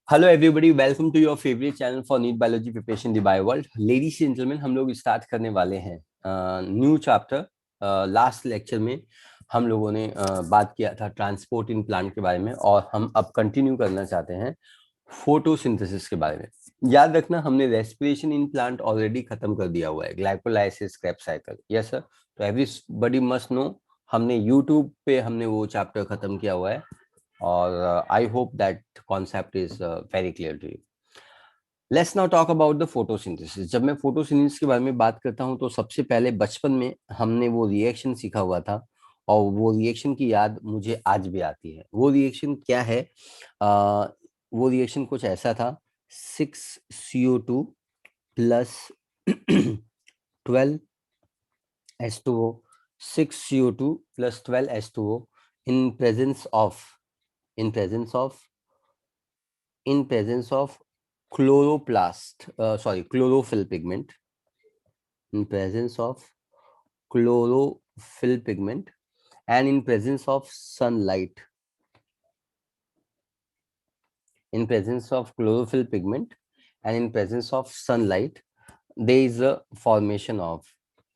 Hello everybody, welcome to your favourite channel for NEET biology preparation the bio world. Ladies and gentleman, हम लोग start करने वाले हैं new chapter. Last lecture में हम लोगों ने बात किया था ट्रांसपोर्ट इन प्लांट के बारे में, और हम अब कंटिन्यू करना चाहते हैं फोटोसिंथेसिस के बारे में। याद रखना, हमने रेस्पिरेशन इन प्लांट ऑलरेडी खत्म कर दिया हुआ है, glycolysis, Krebs cycle. Yes sir, तो एवरीबॉडी मस्ट नो, हमने यूट्यूब पे हमने वो चैप्टर खत्म किया हुआ है, और I hope that concept is very clear to you. Let's now talk about the photosynthesis. जब मैं फोटोसिंथेसिस के बारे में बात करता हूं, तो सबसे पहले बचपन में हमने वो रिएक्शन सीखा हुआ था, और वो रिएक्शन की याद मुझे आज भी आती है। वो रिएक्शन क्या है? वो रिएक्शन कुछ ऐसा था: 6CO2 plus 12H2O, 6CO2 plus 12H2O in presence of in presence of in presence of chlorophyll pigment, in presence of chlorophyll pigment, and in presence of sunlight. In presence of chlorophyll pigment and in presence of sunlight, there is a formation of,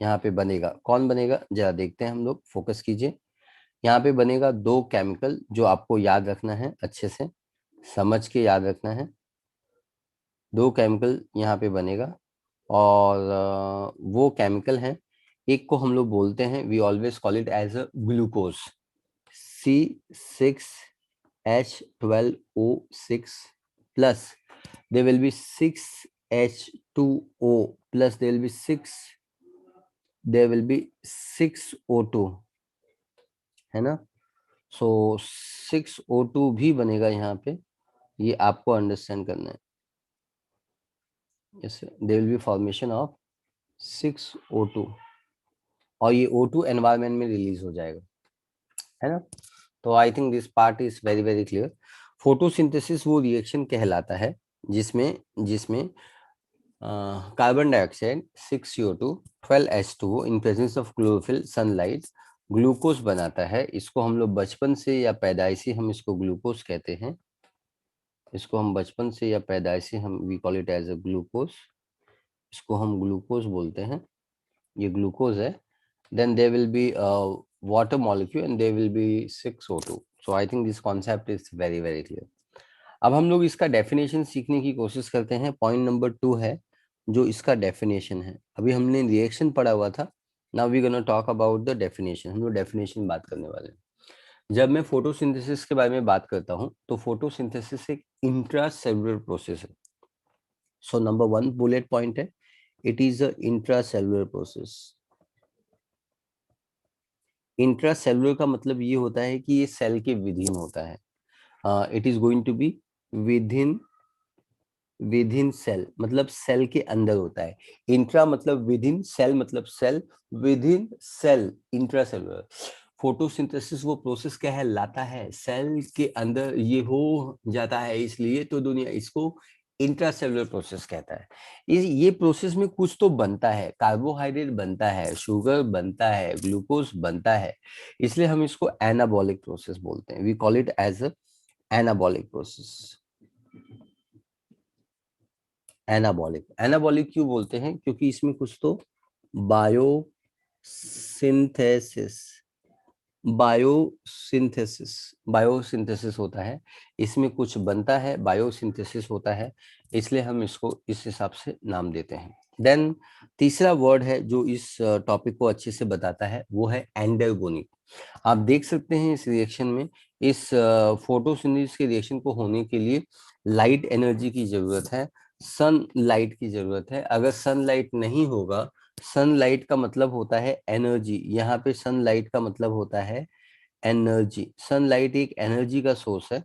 यहाँ पे बनेगा, कौन बनेगा जरा देखते हैं हम लोग, फोकस कीजिए। यहाँ पे बनेगा दो केमिकल जो आपको याद रखना है, अच्छे से समझ के याद रखना है। दो केमिकल यहाँ पे बनेगा, और वो केमिकल हैं, एक को हम लोग बोलते हैं, we always call it as a glucose, C6H12O6 plus there will be 6H2O plus there will be 6O2, है ना? सो 6O2 भी बनेगा यहाँ पे, ये आपको अंडरस्टैंड करना है। yes, there will be formation of 6O2, और ये O2 एनवायरमेंट में रिलीज हो जाएगा, है ना? तो I think this part is very very clear. Photosynthesis वो रिएक्शन कहलाता है जिसमें जिसमें carbon dioxide, 6CO2, 12H2O in presence of chlorophyll, sunlight, glucose बनाता है। इसको हम लोग बचपन से या पैदाइशी हम इसको ग्लूकोज कहते हैं। इसको हम बचपन से या पैदाइशी हम we call it as a glucose, इसको हम ग्लूकोज बोलते हैं। ये ग्लूकोज है। then there will be a water molecule and there will be 6O2. So I think this concept is very very clear. अब हम लोग इसका डेफिनेशन सीखने की कोशिश करते हैं। पॉइंट नंबर 2 है जो इसका डेफिनेशन है। अभी हमने रिएक्शन पढ़ा हुआ था, now we gonna talk about the definition. हम लोग डेफिनेशन बात करने वाले हैं। जब मैं फोटोसिंथेसिस के बारे में बात करता हूं, तो फोटोसिंथेसिस एक इंट्रासेलुलर प्रोसेस है। सो नंबर 1 बुलेट पॉइंट है, it is a intracellular process. Intracellular का मतलब ये होता है कि ये सेल के विदिन होता है। It is going to be within within cell, मतलब सेल के अंदर होता है। इंट्रा मतलब विदिन, सेल मतलब cell, within cell, intracellular. Photosynthesis वो प्रोसेस कहलाता है, सेल के अंदर ये हो जाता है, इसलिए तो दुनिया इसको इंट्रासेलुलर प्रोसेस कहता है। ये प्रोसेस में कुछ तो बनता है, कार्बोहाइड्रेट बनता है, शुगर बनता है, ग्लूकोज बनता है, इसलिए हम इसको एनाबॉलिक प्रोसेस बोलते हैं। We call it as anabolic process. Anabolic, anabolic क्यों बोलते हैं? क्योंकि इसमें कुछ तो बायोसिंथेसिस बायोसिंथेसिस बायोसिंथेसिस होता है, इसमें कुछ बनता है, बायोसिंथेसिस होता है, इसलिए हम इसको इस हिसाब से नाम देते हैं। देन तीसरा वर्ड है जो इस टॉपिक को अच्छे से बताता है, वो है एंडरगोनिक। आप देख सकते हैं इस रिएक्शन में, इस फोटोसिंथेसिस के रिएक्शन को होने के लिए लाइट एनर्जी की जरूरत है, सनलाइट की जरूरत है। अगर सनलाइट नहीं होगा, सनलाइट का मतलब होता है एनर्जी, यहाँ पे सनलाइट का मतलब होता है एनर्जी। सनलाइट एक एनर्जी का सोर्स है,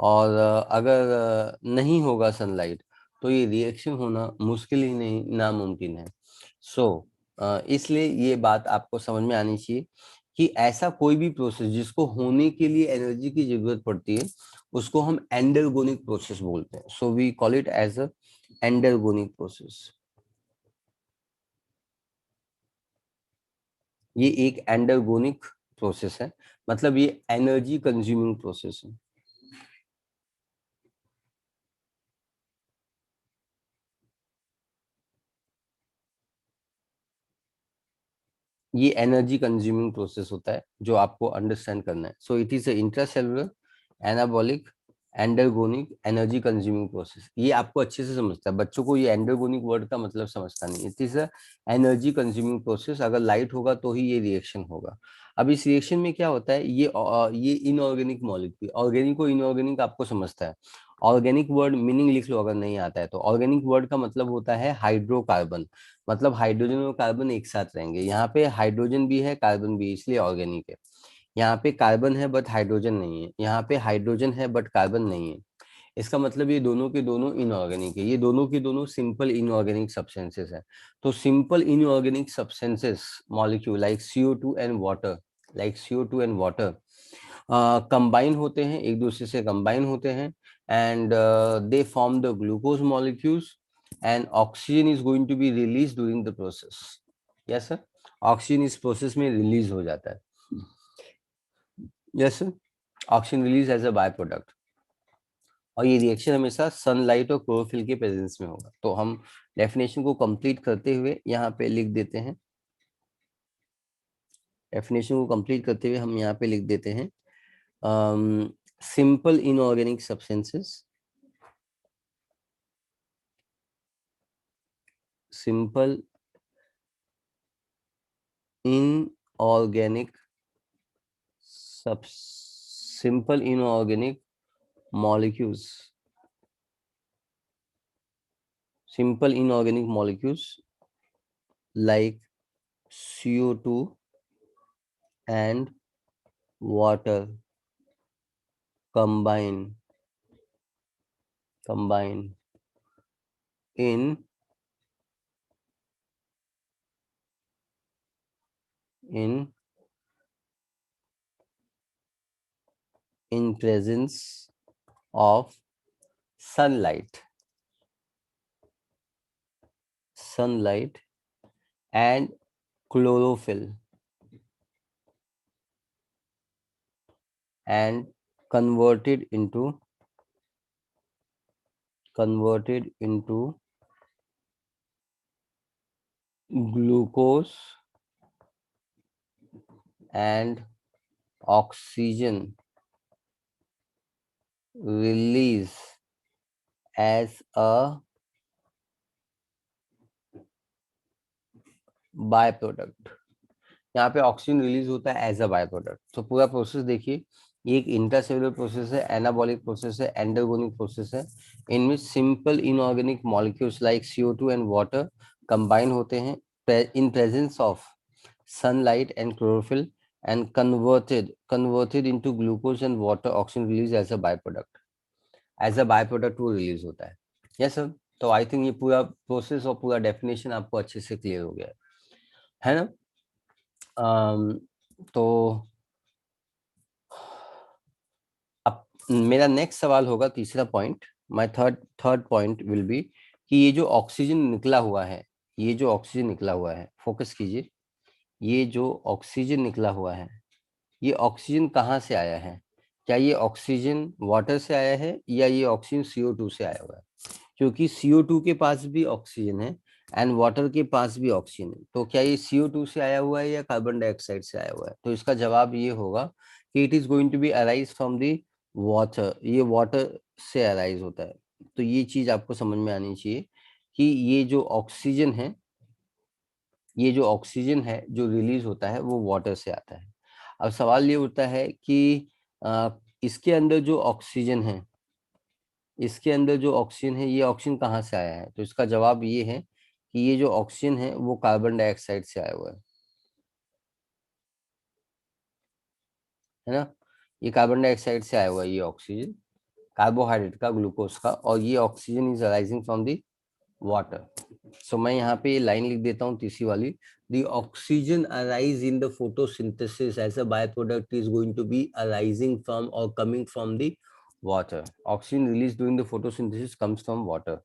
और अगर नहीं होगा सनलाइट, तो ये रिएक्शन होना मुश्किल ही नहीं, नामुमकिन है। सो इसलिए ये बात आपको समझ में आनी चाहिए कि ऐसा कोई भी प्रोसेस जिसको होने के लिए एनर्जी की जरूरत पड़ती है, उसको हम एंडरगोनिक प्रोसेस बोलते हैं। So we call it as a endergonic process. ये एक एंडरगोनिक प्रोसेस है, मतलब ये एनर्जी कंज्यूमिंग प्रोसेस है। ये एनर्जी कंज्यूमिंग प्रोसेस होता है जो आपको अंडरस्टैंड करना है. So it is a intracellular anabolic endergonic energy consuming process. ये आपको अच्छे से समझता है. बच्चों को ये एंडरगोनिक वर्ड का मतलब समझता नहीं. It is a energy consuming process. अगर लाइट होगा तो ही ये रिएक्शन होगा. अब इस रिएक्शन में क्या होता है, ये इनऑर्गेनिक मॉलिक्यूल, ऑर्गेनिक और इनऑर्गेनिक आपको समझता है. ऑर्गेनिक वर्ड मीनिंग लिख लो अगर नहीं आता है तो. ऑर्गेनिक वर्ड का मतलब होता है हाइड्रोकार्बन. मतलब हाइड्रोजन और कार्बन एक साथ रहेंगे. यहाँ पे हाइड्रोजन भी है, कार्बन भी है, इसलिए ऑर्गेनिक है. यहाँ पे कार्बन है बट हाइड्रोजन नहीं है. यहाँ पे हाइड्रोजन है बट कार्बन नहीं है. इसका मतलब ये दोनों के दोनों इनऑर्गेनिक है. ये दोनों के दोनों सिंपल इनऑर्गेनिक सब्सटेंसेस है. तो simple inorganic substances molecule like CO2 and water, combine होते हैं, एक दूसरे से कंबाइन होते हैं. And they form the glucose molecules and oxygen is going to be release during the process. Yes sir, oxygen इस प्रोसेस में रिलीज हो जाता है. Yes sir, oxygen release as a by product. और ये रिएक्शन हमेशा सनलाइट और chlorophyll के प्रेजेंस में होगा. तो हम डेफिनेशन को कंप्लीट करते हुए यहाँ पे लिख देते हैं. डेफिनेशन को कंप्लीट करते हुए हम यहाँ पे लिख देते हैं simple inorganic substances, simple inorganic simple inorganic molecules, simple inorganic molecules like CO2 and water combine in in in presence of sunlight and chlorophyll and converted into glucose and oxygen release as a by product. यहाँ पे oxygen release होता है as a by product. तो पूरा process देखिए, ये एक intracellular process है, एनाबॉलिक प्रोसेस है, एंडोगोनिक प्रोसेस है. इनमें simple inorganic molecules like CO2 and water combine होते हैं in presence of sunlight and chlorophyll and converted into glucose and water, oxygen release as a byproduct. As a by product वो release होता है. Yes sir. तो I think ये पूरा process और पूरा डेफिनेशन आपको अच्छे से क्लियर हो गया है ना. तो अब मेरा नेक्स्ट सवाल होगा, तीसरा point. My third point will be कि ये जो ऑक्सीजन निकला हुआ है, फोकस कीजिए. ये जो ऑक्सीजन निकला हुआ है, ये ऑक्सीजन कहाँ से आया है? क्या ये ऑक्सीजन वाटर से आया है या ये ऑक्सीजन CO2 से आया हुआ है? क्योंकि CO2 के पास भी ऑक्सीजन है एंड वाटर के पास भी ऑक्सीजन है. तो क्या ये CO2 से आया हुआ है या कार्बन डाइऑक्साइड से आया हुआ है? तो इसका जवाब ये होगा कि it is going to be arise from the water. ये वाटर से अराइज होता है. तो ये चीज आपको समझ में आनी चाहिए कि ये जो ऑक्सीजन है जो रिलीज होता है वो वाटर से आता है. अब सवाल ये उठता है कि अ, इसके अंदर जो ऑक्सीजन है, ये ऑक्सीजन कहाँ से आया है? तो इसका जवाब ये है कि ये जो ऑक्सीजन है वो कार्बन डाइऑक्साइड से आया हुआ है ना. ये कार्बन डाइऑक्साइड से आया हुआ है ये ऑक्सीजन, कार्बोहाइड्रेट का, ग्लूकोज का. और ये oxygen is arising from the water. So मैं यहाँ पे ये लाइन लिख देता हूँ तीसरी वाली. The oxygen arise in the photosynthesis as a by product is going to be arising from और coming from the water. Oxygen released during the photosynthesis comes from water.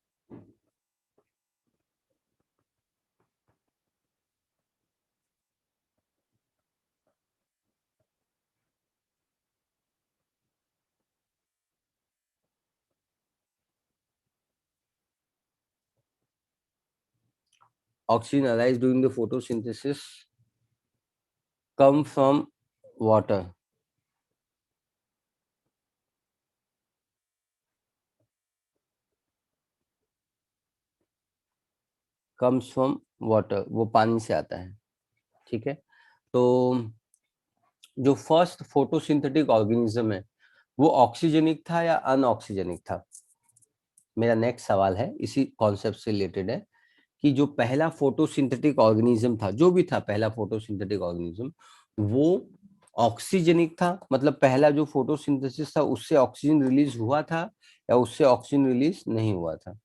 Oxygen arise during the photosynthesis come from water, comes from water, वो पानी से आता है। ठीक है, तो जो फर्स्ट फोटोसिंथेटिक ऑर्गेनिज्म है वो ऑक्सीजनिक था या अनऑक्सीजनिक था? मेरा नेक्स्ट सवाल है इसी कॉन्सेप्ट से रिलेटेड है कि जो पहला फोटोसिंथेटिक ऑर्गेनिज्म था, जो भी था पहला फोटोसिंथेटिक ऑर्गेनिज्म, वो ऑक्सीजनिक था, मतलब पहला जो फोटोसिंथेसिस था उससे ऑक्सीजन रिलीज हुआ था या उससे ऑक्सीजन रिलीज नहीं हुआ था?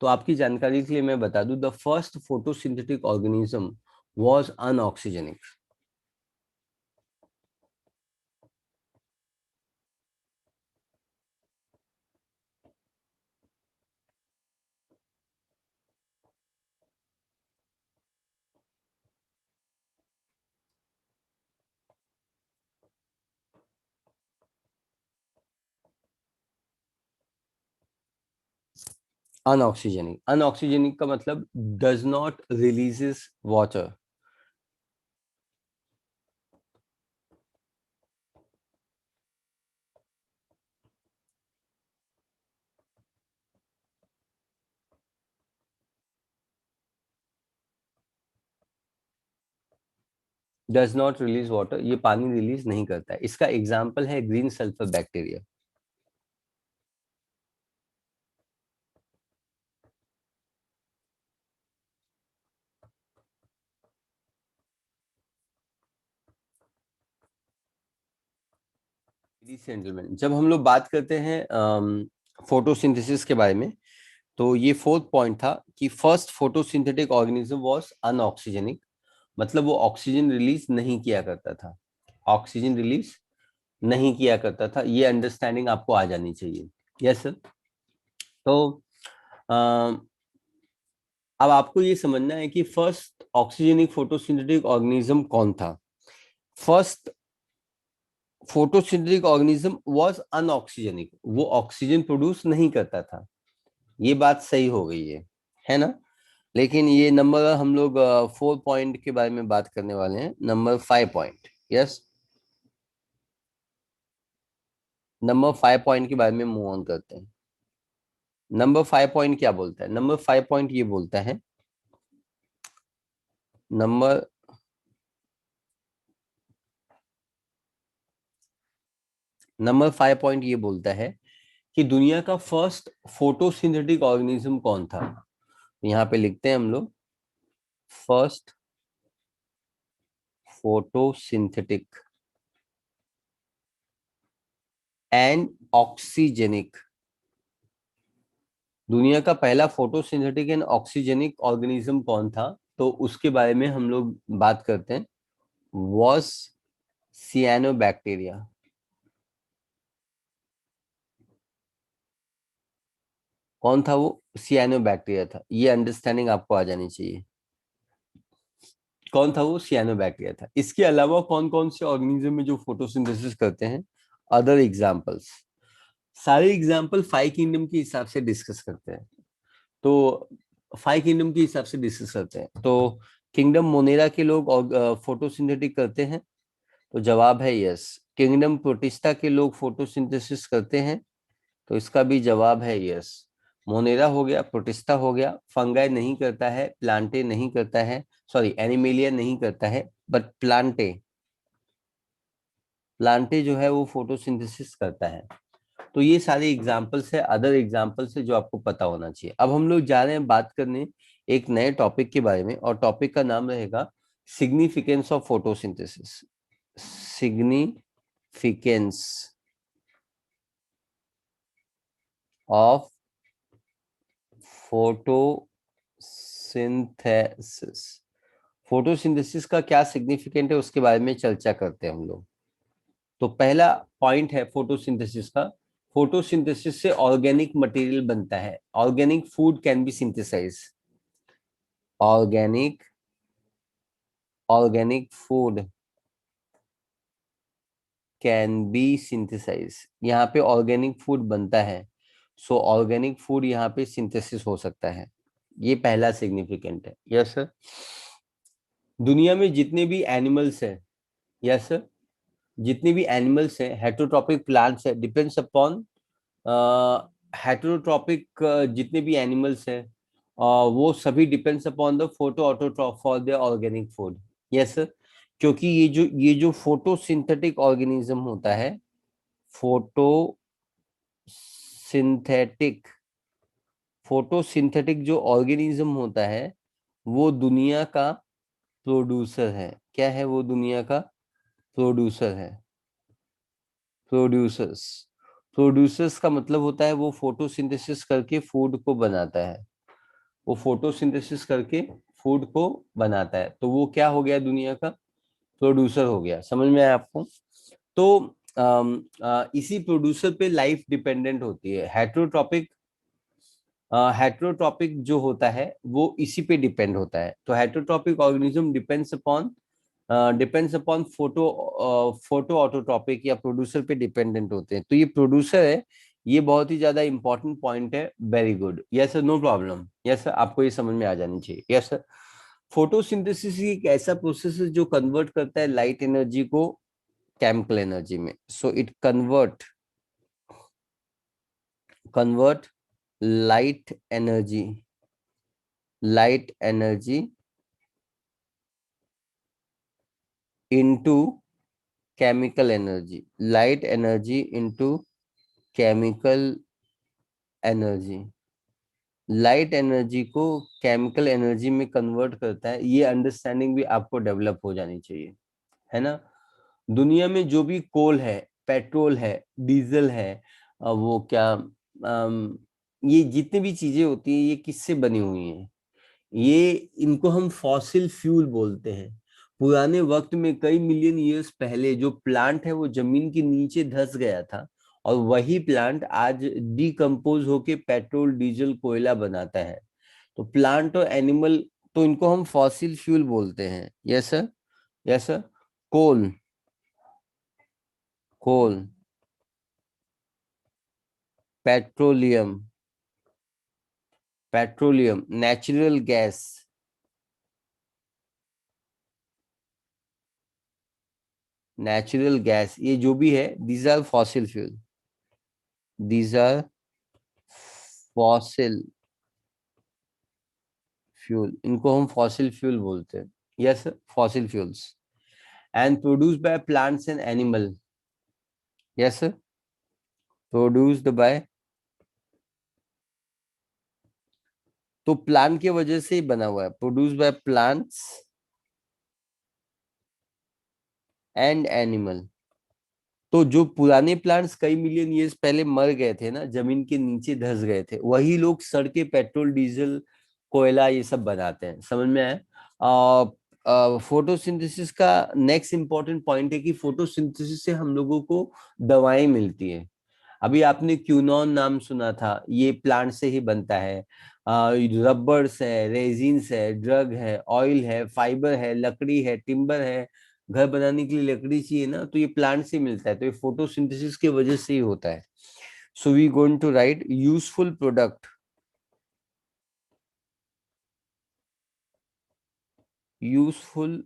तो आपकी जानकारी के लिए मैं बता दूं, the first photosynthetic organism was anoxygenic. Anoxygenic, anoxygenic का मतलब does not releases water, does not release water, ये पानी रिलीज नहीं करता है। इसका एग्जाम्पल है ग्रीन सल्फर बैक्टीरिया। जेंटलमैन, जब हम लोग बात करते हैं फोटोसिंथेसिस के बारे में, तो ये फोर्थ पॉइंट था कि फर्स्ट फोटोसिंथेटिक ऑर्गेनिज्म वाज अनऑक्सीजनिक, मतलब वो ऑक्सीजन रिलीज नहीं किया करता था, ऑक्सीजन रिलीज नहीं किया करता था। ये अंडरस्टैंडिंग आपको आ जानी चाहिए। Yes sir. तो अम, अब आपको ये समझना है कि फर्स्ट ऑक्सीजनिक फोटोसिंथेटिक ऑर्गेनिज्म कौन था। फर्स्ट फोटोसिंथेटिक ऑर्गेनिज्म वाज अनऑक्सीजनिक, वो ऑक्सीजन प्रोड्यूस नहीं करता था। ये बात सही हो गई है ना? लेकिन ये नंबर हम लोग 4 पॉइंट के बारे में बात करने वाले हैं, number 5 point. Yes, number 5 point के बारे में मूव ऑन करते हैं। नंबर 5 पॉइंट क्या बोलता है? नंबर 5 पॉइंट ये बोलता है, नंबर नंबर 5 पॉइंट ये बोलता है कि दुनिया का फर्स्ट फोटोसिंथेटिक ऑर्गेनिज्म कौन था। यहाँ पे लिखते हैं हम लोग, फर्स्ट फोटोसिंथेटिक एंड ऑक्सीजेनिक, दुनिया का पहला फोटोसिंथेटिक एंड ऑक्सीजेनिक ऑर्गेनिज्म कौन था? तो उसके बारे में हम लोग बात करते हैं, वॉज सियानोबैक्टीरिया। कौन था वो? सियानोबैक्टीरिया था। ये अंडरस्टैंडिंग आपको आ जानी चाहिए। कौन था वो? सियानोबैक्टीरिया था। इसके अलावा कौन कौन से ऑर्गेनिज्म में जो फोटोसिंथेसिस करते हैं, अदर एग्जांपल्स, सारे एग्जांपल 5 किंगडम के हिसाब से डिस्कस करते हैं। तो 5 किंगडम के हिसाब से डिस्कस करते हैं, तो किंगडम मोनेरा के लोग फोटोसिंथेटिक करते हैं, तो जवाब है यस। किंगडम प्रोटिस्टा के लोग फोटोसिंथेसिस करते हैं, तो इसका भी जवाब है यस। मोनेरा हो गया, प्रोटिस्टा हो गया। फंगाई नहीं करता है, प्लांटे नहीं करता है, सॉरी एनिमेलिया नहीं करता है, बट प्लांटे, प्लांटे जो है वो फोटोसिंथेसिस करता है। तो ये सारे एग्जाम्पल्स है, अदर एग्जाम्पल्स है जो आपको पता होना चाहिए। अब हम लोग जा रहे हैं बात करने एक नए टॉपिक के बारे में, और टॉपिक का नाम रहेगा significance of photosynthesis. Significance of photosynthesis, photosynthesis का क्या सिग्निफिकेंट है उसके बारे में चर्चा करते हैं हम लोग। तो पहला पॉइंट है फोटोसिंथेसिस का, फोटोसिंथेसिस से ऑर्गेनिक मटेरियल बनता है, organic food can be synthesize, organic organic food can be synthesize, यहाँ पे ऑर्गेनिक फूड बनता है, सो ऑर्गेनिक फूड यहाँ पे सिंथेसिस हो सकता है। ये पहला सिग्निफिकेंट है। Yes sir. दुनिया में जितने भी एनिमल्स हैं, यस सर, जितने भी एनिमल्स हैं, हेटरोट्रॉपिक प्लांट्स है, डिपेंड्स अपॉन हेटरोट्रॉपिक, जितने भी एनिमल्स हैं वो सभी depends upon the photo autotroph for the organic food. Yes sir, क्योंकि ये जो फोटोसिंथेटिक ऑर्गेनिज्म होता है, फोटो सिंथेटिक फोटोसिंथेटिक जो ऑर्गेनिज्म होता है वो दुनिया का प्रोड्यूसर है। क्या है वो? दुनिया का प्रोड्यूसर है। प्रोड्यूसर्स, प्रोड्यूसर्स का मतलब होता है वो फोटोसिंथेसिस करके फूड को बनाता है। वो फोटोसिंथेसिस करके फूड को बनाता है, तो वो क्या हो गया? दुनिया का प्रोड्यूसर हो गया। समझ में आया आपको? तो इसी प्रोड्यूसर पे लाइफ डिपेंडेंट होती है। हेट्रोट्रॉपिक जो होता है वो इसी पे डिपेंड होता है। तो heterotrophic organism depends upon photo autotrophic या प्रोड्यूसर पे डिपेंडेंट होते हैं। तो ये प्रोड्यूसर है, ये बहुत ही ज्यादा इंपॉर्टेंट पॉइंट है। Very good, yes sir, no problem. Yes sir, आपको ये समझ में आ जानी चाहिए। यस सर, फोटोसिंथेसिस एक ऐसा प्रोसेस है जो कन्वर्ट करता है लाइट एनर्जी को केमिकल एनर्जी में। So it convert light energy light energy into chemical energy, light energy into chemical energy, light energy को केमिकल एनर्जी में कन्वर्ट करता है। ये अंडरस्टैंडिंग भी आपको डेवलप हो जानी चाहिए, है ना। दुनिया में जो भी कोल है, पेट्रोल है, डीजल है, वो क्या, ये जितनी भी चीजें होती हैं ये किससे बनी हुई हैं? ये इनको हम फॉसिल फ्यूल बोलते हैं। पुराने वक्त में कई मिलियन ईयर्स पहले जो प्लांट है वो जमीन के नीचे धंस गया था, और वही प्लांट आज डिकम्पोज होके पेट्रोल, डीजल, कोयला बनाता है। तो प्लांट और एनिमल, तो इनको हम फॉसिल फ्यूल बोलते हैं। Yes sir, yes sir. Coal, coal, petroleum, petroleum, natural gas, natural gas, ये जो भी है these are fossil fuel, these are fossil fuel, इनको हम फॉसिल फ्यूल बोलते हैं। Yes, fossil fuels and produced by plants and animal. Yes, produced by, तो plant की वजह से ही बना हुआ है, produced by plants and animal. तो जो पुराने प्लांट्स कई मिलियन ईयर्स पहले मर गए थे ना, जमीन के नीचे धंस गए थे, वही लोग सड़ के पेट्रोल, डीजल, कोयला ये सब बनाते हैं। समझ में आया? फोटोसिंथेसिस का नेक्स्ट इंपॉर्टेंट पॉइंट है कि फोटोसिंथेसिस से हम लोगों को दवाएं मिलती है। अभी आपने क्यूनॉन नाम सुना था, ये प्लांट से ही बनता है। रबर्स है, रेजिन्स है, ड्रग है, ऑयल है, फाइबर है, लकड़ी है, टिम्बर है। घर बनाने के लिए लकड़ी चाहिए ना, तो ये प्लांट से मिलता है। तो ये फोटोसिंथेसिस की वजह से ही होता है। So we going to write useful product, useful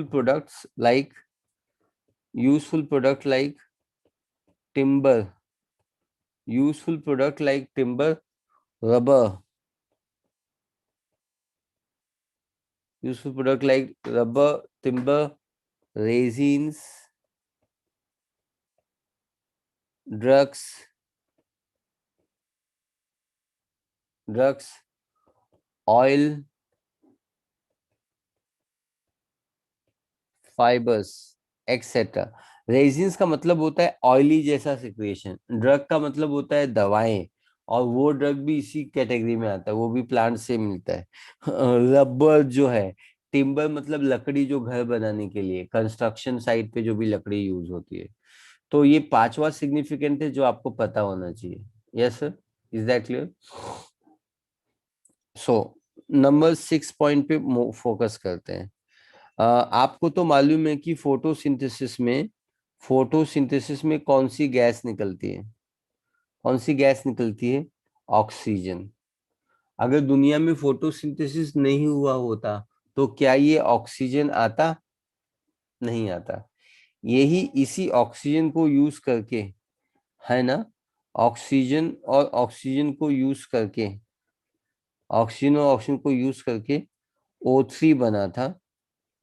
products like, useful product like timber, useful product like timber, rubber, useful product like rubber, timber, resins, drugs, oil, fibres, etcetera. Resins का मतलब होता है ऑयली जैसा secretion, drug का मतलब होता है दवाएं, और वो ड्रग भी इसी कैटेगरी में आता है, वो भी प्लांट से मिलता है। रबर जो है, टिम्बर मतलब लकड़ी, जो घर बनाने के लिए कंस्ट्रक्शन साइट पे जो भी लकड़ी यूज होती है। तो ये पांचवा सिग्निफिकेंट है जो आपको पता होना चाहिए। Yes sir, is that clear? So number 6 point पे फोकस करते हैं। आपको तो मालूम है कि फोटोसिंथेसिस में कौन सी गैस निकलती है? कौन सी गैस निकलती है? ऑक्सीजन। अगर दुनिया में फोटोसिंथेसिस नहीं हुआ होता तो क्या ये ऑक्सीजन आता? नहीं आता। यही इसी ऑक्सीजन को यूज करके, है ना, ऑक्सीजन और ऑक्सीजन को यूज करके, ऑक्सीजन और ऑक्सीजन को यूज करके O3 बना था।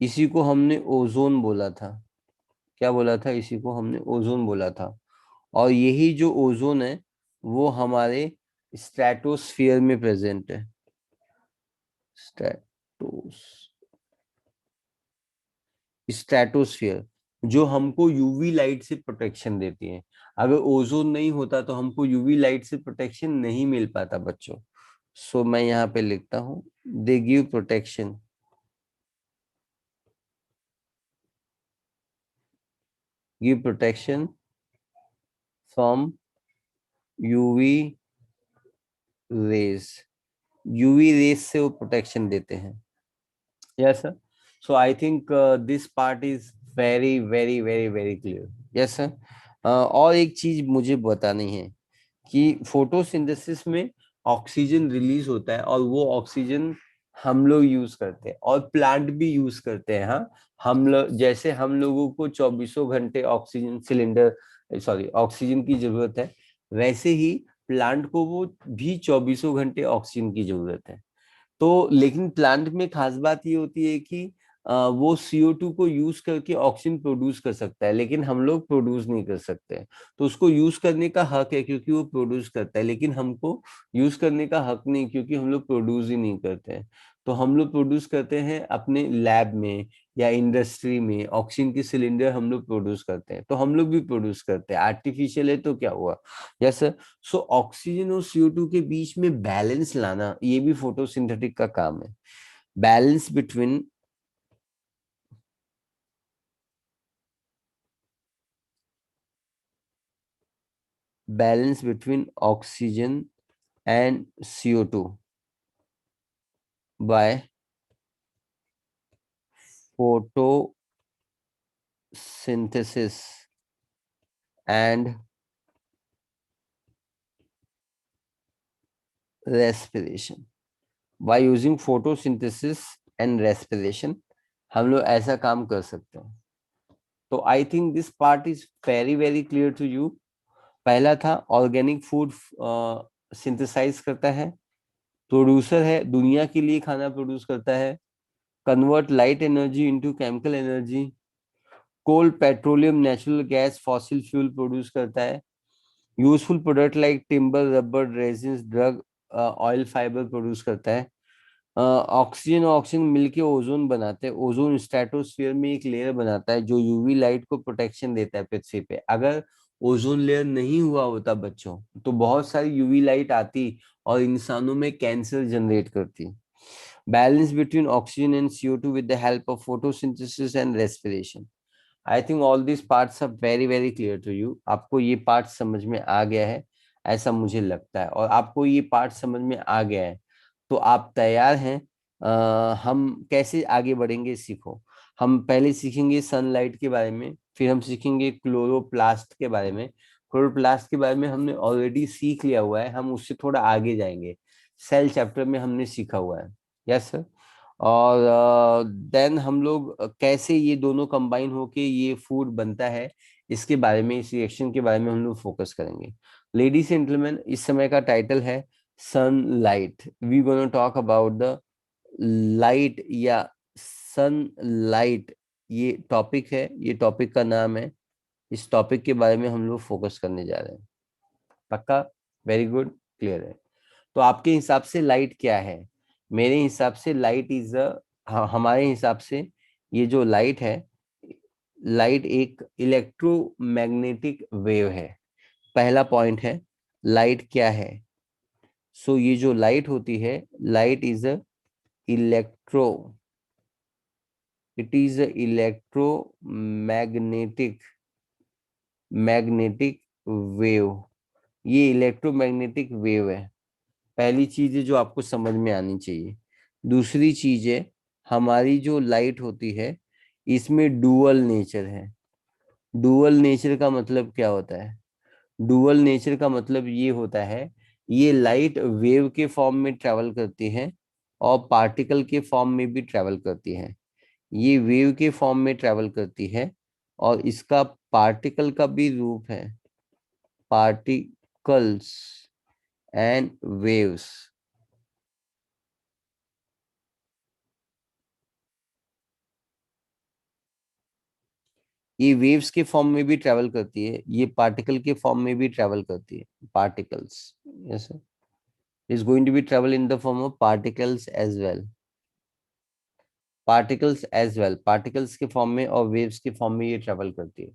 इसी को हमने ओजोन बोला था। क्या बोला था? इसी को हमने ओजोन बोला था। और यही जो ओजोन है वो हमारे स्ट्रेटोस्फियर में प्रेजेंट है। स्ट्रेटोस स्ट्रेटोस्फियर जो हमको यूवी लाइट से प्रोटेक्शन देती है। अगर ओजोन नहीं होता तो हमको यूवी लाइट से प्रोटेक्शन नहीं मिल पाता बच्चों। सो मैं यहाँ पे लिखता हूँ, they give protection, give protection from UV rays. UV rays से वो प्रोटेक्शन देते हैं। Yes sir. So I think this part is very very very very clear. Yes sir. और एक चीज मुझे बतानी है कि फोटोसिंथेसिस में ऑक्सीजन रिलीज होता है और वो ऑक्सीजन हम लोग यूज करते हैं और प्लांट भी यूज करते हैं। हाँ, हम लोग जैसे हम लोगों को चौबीसों घंटे ऑक्सीजन सिलेंडर, सॉरी, ऑक्सीजन की जरूरत है, वैसे ही प्लांट को वो भी चौबीसों घंटे ऑक्सीजन की जरूरत है। तो लेकिन प्लांट में खास बात ये होती है कि वो CO2 को यूज करके ऑक्सीजन प्रोड्यूस कर सकता है, लेकिन हम लोग प्रोड्यूस नहीं कर सकते हैं। तो उसको यूज करने का हक है क्योंकि वो प्रोड्यूस करता है, लेकिन हमको यूज करने का हक नहीं क्योंकि हम लोग प्रोड्यूस ही नहीं करते हैं। तो हम लोग प्रोड्यूस करते हैं अपने लैब में या इंडस्ट्री में, ऑक्सीजन की सिलेंडर हम लोग प्रोड्यूस करते हैं। तो हम लोग भी प्रोड्यूस करते हैं, आर्टिफिशियल है तो क्या हुआ। यस। सो ऑक्सीजन और CO2 के बीच में बैलेंस लाना ये भी फोटोसिंथेटिक का काम है। Balance between oxygen and CO2 by photosynthesis and respiration. By using photosynthesis and respiration हम लोग ऐसा काम कर सकते हैं। तो I think this part is very very clear to you. पहला था ऑर्गेनिक फूड सिंथेसाइज करता है, प्रोड्यूसर है, दुनिया के लिए खाना प्रोड्यूस करता है, convert light energy into chemical energy, coal, petroleum, natural gas, fossil fuel produce करता है, useful product like timber, rubber, resins, drug, oil, fibre produce करता है। ऑक्सीजन और ऑक्सीजन मिलके ओजोन बनाते हैं। ओजोन स्ट्रेटोस्फीयर में एक लेयर बनाता है जो यूवी लाइट को प्रोटेक्शन देता है पृथ्वी पे। अगर ओजोन लेयर नहीं हुआ होता बच्चों तो बहुत सारी यूवी लाइट आती और इंसानों में कैंसर जनरेट करती। Balance between oxygen and CO2 with the help of photosynthesis and respiration. I think all this parts are very very clear to you. आपको ये पार्ट समझ में आ गया है ऐसा मुझे लगता है, और आपको ये पार्ट समझ में आ गया है तो आप तैयार हैं। हम कैसे आगे बढ़ेंगे सीखो। हम पहले सीखेंगे सनलाइट के बारे में, फिर हम सीखेंगे क्लोरोप्लास्ट के बारे में। क्लोरोप्लास्ट के बारे में हमने ऑलरेडी सीख लिया हुआ है, हम उससे थोड़ा आगे जाएंगे। सेल चैप्टर में हमने सीखा हुआ है। Yes sir. और देन हम लोग कैसे ये दोनों कंबाइन होके ये फूड बनता है इसके बारे में, इस रिएक्शन के बारे में हम लोग फोकस करेंगे। लेडीज एंड जेंटलमैन, इस समय का टाइटल है sunlight. We gonna talk about the light या सनलाइट। ये टॉपिक है, ये टॉपिक का नाम है। इस टॉपिक के बारे में हम लोग फोकस करने जा रहे हैं। पक्का? वेरी गुड, क्लियर है। तो आपके हिसाब से लाइट क्या है? मेरे हिसाब से लाइट इज हमारे हिसाब से ये जो लाइट है, लाइट एक इलेक्ट्रोमैग्नेटिक वेव है। पहला पॉइंट है लाइट क्या है। सो ये जो लाइट होती है, light is a electro it is electromagnetic magnetic wave. ये इलेक्ट्रोमैग्नेटिक वेव है। पहली चीज है जो आपको समझ में आनी चाहिए। दूसरी चीज है, हमारी जो लाइट होती है इसमें डुअल नेचर है। डुअल नेचर का मतलब क्या होता है? डुअल नेचर का मतलब ये होता है, ये लाइट वेव के फॉर्म में ट्रेवल करती है और पार्टिकल के फॉर्म में भी ट्रेवल करती है। ये वेव के फॉर्म में ट्रेवल करती है और इसका पार्टिकल का भी रूप है, पार्टिकल्स एंड वेव्स। ये वेव्स के फॉर्म में भी ट्रेवल करती है, ये पार्टिकल के फॉर्म में भी ट्रेवल करती है, particles. Yes sir, is going to be travel in the form of particles as well, particles as well, particles के फॉर्म में और वेव्स के फॉर्म में ये ट्रेवल करती है।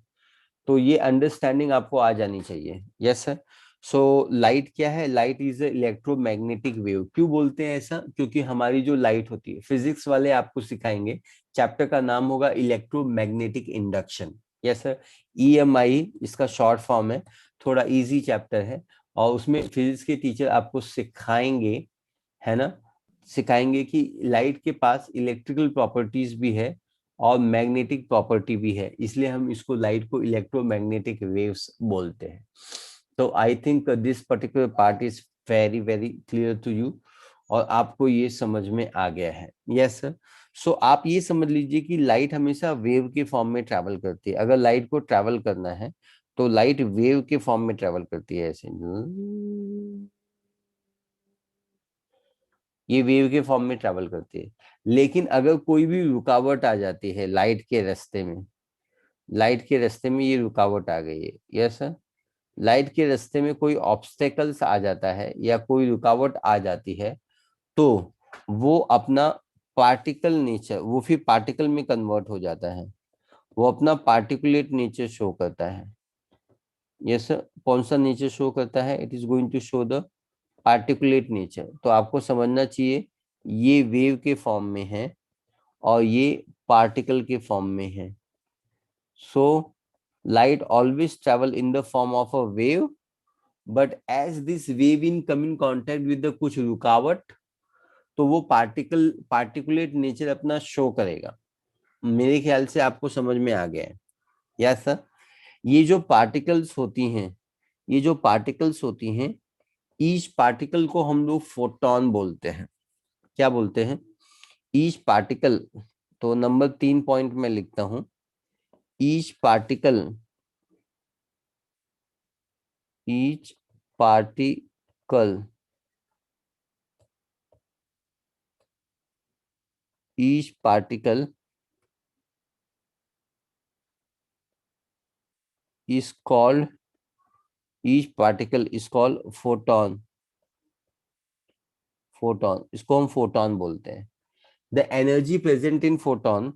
तो ये अंडरस्टैंडिंग आपको आ जानी चाहिए। Yes sir. सो लाइट क्या है? Light is electromagnetic wave. क्यों बोलते हैं ऐसा? क्योंकि हमारी जो लाइट होती है, फिजिक्स वाले आपको सिखाएंगे, चैप्टर का नाम होगा electromagnetic induction. Yes sir, EMI इसका शॉर्ट फॉर्म है। थोड़ा इजी चैप्टर है और उसमें फिजिक्स के टीचर आपको सिखाएंगे, है ना, सिखाएंगे कि लाइट के पास इलेक्ट्रिकल प्रॉपर्टीज भी है और मैग्नेटिक प्रॉपर्टी भी है, इसलिए हम इसको लाइट को इलेक्ट्रोमैग्नेटिक वेव्स बोलते हैं। तो I think this particular part is very very clear to you और आपको ये समझ में आ गया है। Yes sir. सो आप ये समझ लीजिए कि लाइट हमेशा वेव के फॉर्म में ट्रैवल करती है। अगर लाइट को ट्रैवल करना है तो लाइट वेव के फॉर्म में ट्रैवल करती है, ऐसे ये वेव के फॉर्म में ट्रैवल करती है। लेकिन अगर कोई भी रुकावट आ जाती है लाइट के रास्ते में, लाइट के रास्ते में ये रुकावट आ गई है, यस सर, लाइट के रास्ते में कोई ऑब्स्टेकल्स आ जाता है या कोई रुकावट आ जाती है, तो वो अपना पार्टिकल नेचर, वो फिर पार्टिकल में कन्वर्ट हो जाता है, वो अपना पार्टिकुलेट नेचर शो करता है। यस सर, कौन सा नेचर शो करता है? It is going to show the particulate nature. तो आपको समझना चाहिए ये वेव के फॉर्म में है और ये पार्टिकल के फॉर्म में है। So light always travel in the form of a wave, but as this wave in come in contact with the कुछ रुकावट, तो वो पार्टिकुलेट नेचर अपना शो करेगा। मेरे ख्याल से आपको समझ में आ गया है। Yes sir. ये जो पार्टिकल्स होती हैं, ये जो पार्टिकल्स होती हैं, ईच पार्टिकल को हम लोग फोटोन बोलते हैं। क्या बोलते हैं? Each particle. तो नंबर 3 पॉइंट में लिखता हूं, each particle, each particle, each particle is called, each particle is called photon, photon, इसको हम फोटोन बोलते हैं। The energy present in photon,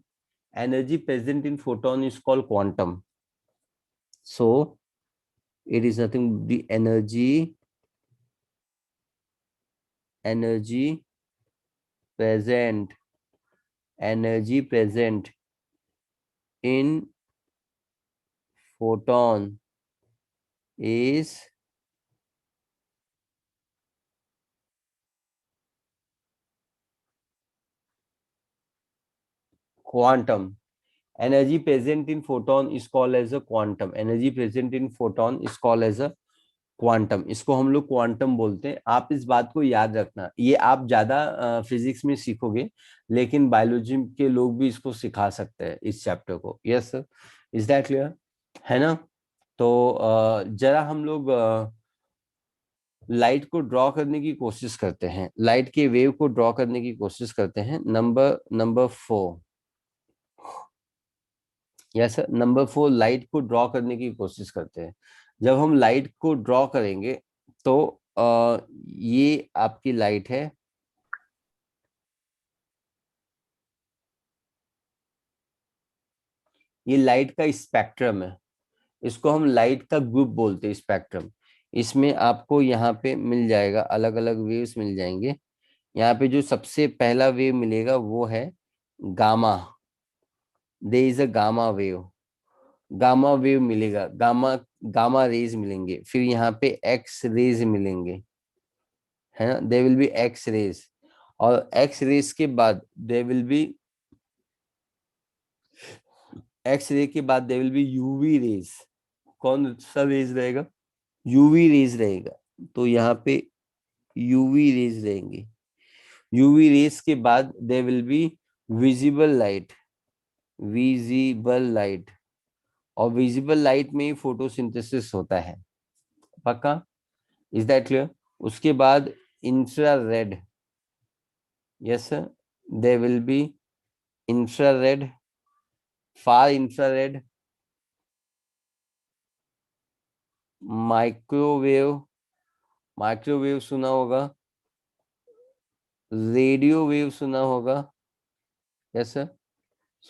energy present in photon is called quantum. So it is nothing, the energy present, energy present in photon is quantum. Energy present in photon is called as a quantum. Energy present in photon is called as a quantum. इसको हम लोग quantum बोलते हैं। आप इस बात को याद रखना, ये आप ज्यादा फिजिक्स में सीखोगे, लेकिन बायोलॉजी के लोग भी इसको सिखा सकते हैं, इस चैप्टर को। Yes sir, is that clear? है ना? तो जरा हम लोग लाइट को ड्रॉ करने की कोशिश करते हैं, लाइट के वेव को ड्रॉ करने की कोशिश करते हैं। Number 4। Yes sir, number 4, light को ड्रॉ करने की कोशिश करते हैं। जब हम लाइट को ड्रॉ करेंगे तो ये आपकी लाइट है, ये लाइट का स्पेक्ट्रम है, इसको हम लाइट का ग्रुप बोलते हैं, स्पेक्ट्रम। इसमें आपको यहाँ पे मिल जाएगा, अलग अलग वेव्स मिल जाएंगे। यहाँ पे जो सबसे पहला वेव मिलेगा वो है gamma, they is a gamma wave, gamma wave मिलेगा, गामा गामा रेज मिलेंगे। फिर यहाँ पे एक्स रेज मिलेंगे, है ना, they will be X rays. और एक्स रेज के बाद they will be, X ray के बाद they will be UV rays. कौन सा रेज रहेगा? यूवी रेज रहेगा। तो यहाँ पे यूवी रेज रहेंगे। यूवी रेज के बाद they will be visible light, visible light, और विजिबल लाइट में ही फोटोसिंथेसिस होता है। पक्का? Is that clear? उसके बाद infrared, yes sir, there will be infrared, far infrared, microwave, microwave सुना होगा, रेडियो वेव सुना होगा, यस सर।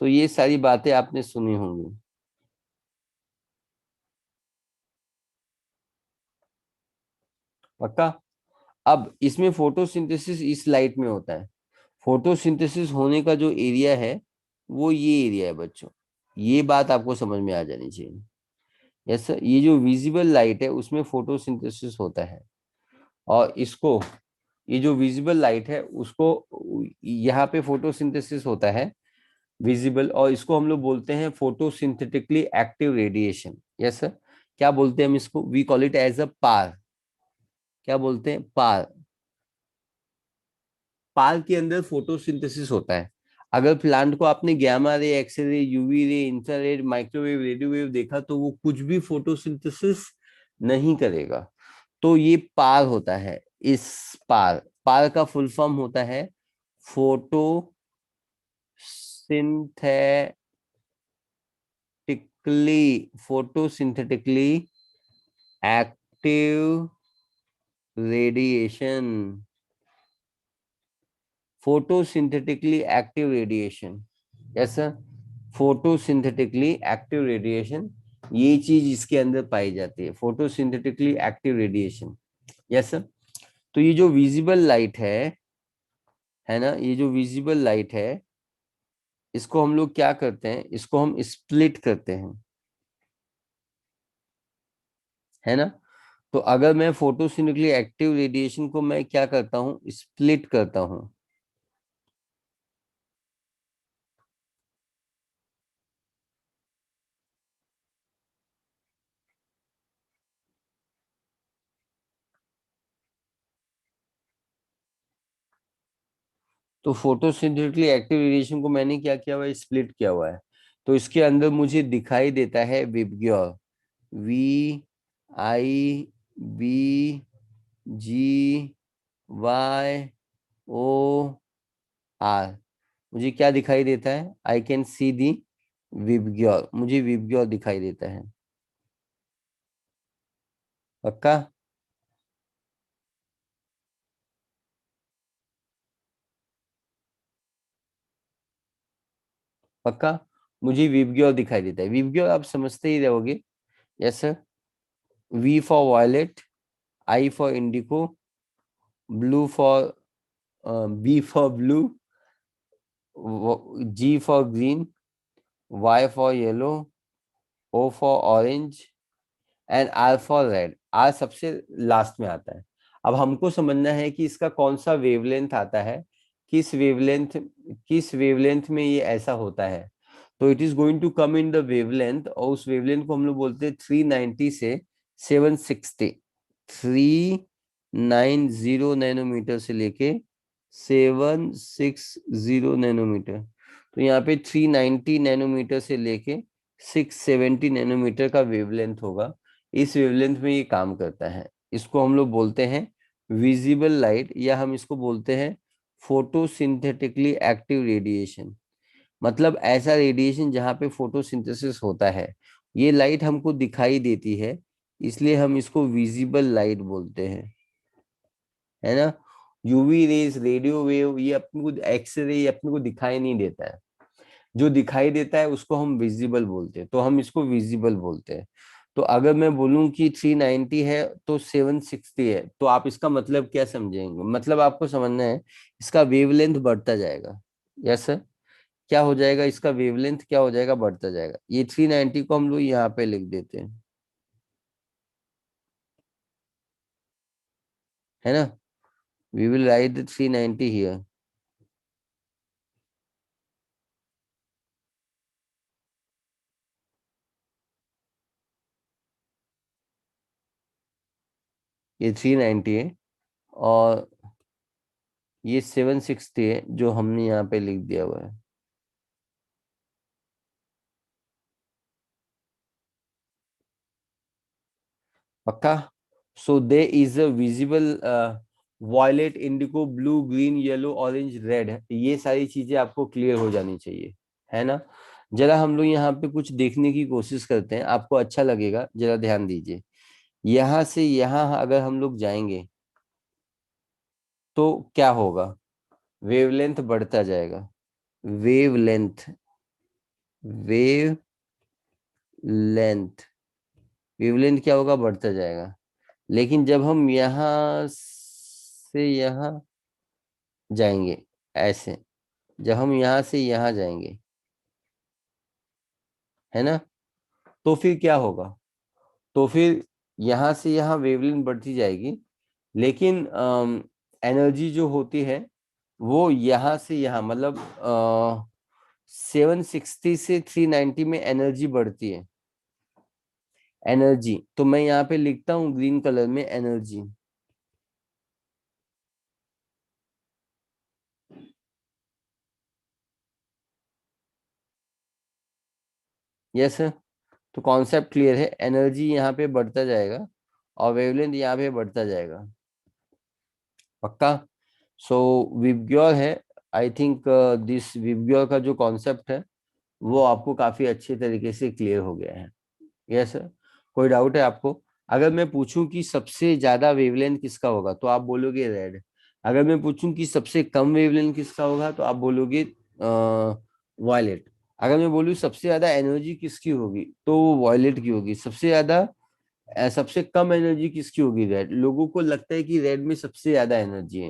सो ये सारी बातें आपने सुनी होंगी। पक्का? अब इसमें फोटोसिंथेसिस इस लाइट में होता है। फोटोसिंथेसिस होने का जो एरिया है वो ये एरिया है बच्चों, ये बात आपको समझ में आ जानी चाहिए। यस सर, ये जो विजिबल लाइट है उसमें फोटोसिंथेसिस होता है, और इसको, ये जो विजिबल लाइट है उसको, यहाँ पे फोटोसिंथेसिस होता है विजिबल, और इसको हम लोग बोलते हैं photosynthetically active radiation. Yes sir, क्या बोलते हैं हम इसको? We call it as a PAR. क्या बोलते हैं? पार। पार के अंदर फोटोसिंथेसिस होता है। अगर प्लांट को आपने gamma ray, X ray, UV ray, infrared, microwave, radio wave देखा तो वो कुछ भी फोटोसिंथेसिस नहीं करेगा। तो ये पार होता है। इस पार, पार का फुल फॉर्म होता है photo synthetically, photosynthetically active radiation, photosynthetically active radiation. Yes sir, photosynthetically active radiation, ये चीज इसके अंदर पाई जाती है, photosynthetically active radiation. Yes sir. तो ये जो विजिबल लाइट है ना, ये जो विजिबल लाइट है, इसको हम लोग क्या करते हैं, इसको हम स्प्लिट करते हैं, है ना। तो अगर मैं फोटोसिंथेटिकली एक्टिव रेडिएशन को मैं क्या करता हूँ, स्प्लिट करता हूँ। तो फोटोसिंथेटिकली एक्टिव रेडिएशन को मैंने क्या किया हुआ है, स्प्लिट किया हुआ है। तो इसके अंदर मुझे दिखाई देता है VIBGYOR, V I B G Y O R. मुझे क्या दिखाई देता है? I can see the VIBGYOR, मुझे विबग्योर दिखाई देता है। पक्का? पक्का, मुझे विबग्योर दिखाई देता है। विबग्योर आप समझते ही रहोगे। Yes sir. V for violet, I for indigo, blue for, B for blue, G for green, Y for yellow, O for orange, and R for red. R सबसे लास्ट में आता है। अब हमको समझना है कि इसका कौन सा वेवलेंथ आता है, किस वेवलेंथ, किस वेवलेंथ में ये ऐसा होता है। तो it is going to come in the wavelength, और उस वेवलेंथ को हम लोग बोलते हैं 390 से 760, 390 नैनोमीटर से लेके 760 नैनोमीटर। तो यहाँ पे 390 नैनोमीटर से लेके 670 नैनोमीटर का वेवलेंथ होगा। इस वेवलेंथ में ये काम करता है। इसको हम लोग बोलते हैं विजिबल लाइट, या हम इसको बोलते हैं फोटोसिंथेटिकली एक्टिव रेडिएशन। मतलब ऐसा रेडिएशन जहाँ पे फोटोसिंथेसिस होता है, ये लाइट हमको दिखाई देती है, इसलिए हम इसको विजिबल लाइट बोलते हैं, है ना। यूवी रेज, रेडियो वेव, ये अपने को, एक्सरे, ये अपने को दिखाई नहीं देता है। जो दिखाई देता है उसको हम विजिबल बोलते हैं, तो हम इसको विजिबल बोलते हैं। तो अगर मैं बोलूं कि 390 है तो 760 है, तो आप इसका मतलब क्या समझेंगे? मतलब आपको समझना है इसका वेवलेंथ बढ़ता जाएगा। Yes sir. क्या हो जाएगा? इसका वेवलेंथ क्या हो जाएगा? बढ़ता जाएगा। ये 390 को हम लोग यहाँ पे लिख देते हैं, है ना। We will write the 390 here. ये 390 है, और ये 760 है जो हमने यहाँ पे लिख दिया हुआ है। पक्का? So they is a visible violet, indigo, blue, green, yellow, orange, red, ये सारी चीजें आपको क्लियर हो जानी चाहिए, है ना? जरा हम लोग यहाँ पे कुछ देखने की कोशिश करते हैं, आपको अच्छा लगेगा, जरा ध्यान दीजिए। यहाँ से यहाँ अगर हम लोग जाएंगे तो क्या होगा? वेवलेंथ बढ़ता जाएगा। वेवलेंथ, वेव लेंथ, वेवलेंथ क्या होगा? बढ़ता जाएगा। लेकिन जब हम यहाँ से यहाँ जाएंगे, ऐसे, जब हम यहाँ से यहाँ जाएंगे, है ना, तो फिर क्या होगा? तो फिर यहाँ से यहाँ वेवलेंथ बढ़ती जाएगी, लेकिन एनर्जी जो होती है वो यहाँ से यहाँ, मतलब 760 से 390 में एनर्जी बढ़ती है। एनर्जी तो मैं यहाँ पे लिखता हूँ ग्रीन कलर में, एनर्जी। Yes sir. तो कॉन्सेप्ट क्लियर है, एनर्जी यहाँ पे बढ़ता जाएगा और वेवलेंथ यहाँ पे बढ़ता जाएगा। पक्का? सो विबग्योर है, आई थिंक दिस विबग्योर का जो कॉन्सेप्ट है वो आपको काफी अच्छे तरीके से क्लियर हो गया है। Yes sir. कोई डाउट है आपको? अगर मैं पूछूं कि सबसे ज्यादा वेवलेंथ किसका होगा तो आप बोलोगे रेड। अगर मैं पूछूं कि सबसे कम वेवलेंथ किसका होगा तो आप बोलोगे वायलेट। अगर मैं बोलूँ सबसे ज्यादा एनर्जी किसकी होगी तो वो वायलेट की होगी। सबसे ज्यादा सबसे कम एनर्जी किसकी होगी? रेड। लोगों को लगता है कि रेड में सबसे ज्यादा एनर्जी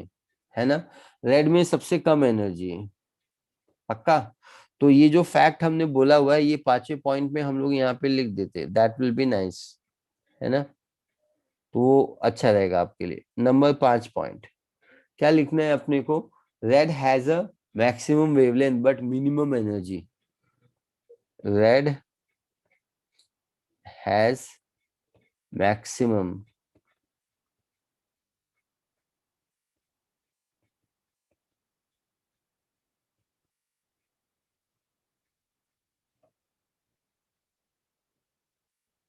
है ना? रेड में सबसे कम एनर्जी है। पक्का? तो ये जो फैक्ट हमने बोला हुआ है ये पांचवें पॉइंट में हम लोग यहाँ पे लिख देते, दैट विल बी नाइस, है ना? तो वो अच्छा रहेगा आपके लिए। नंबर 5 पॉइंट क्या लिखना है अपने को? Red has a maximum wavelength but minimum energy. Red has maximum,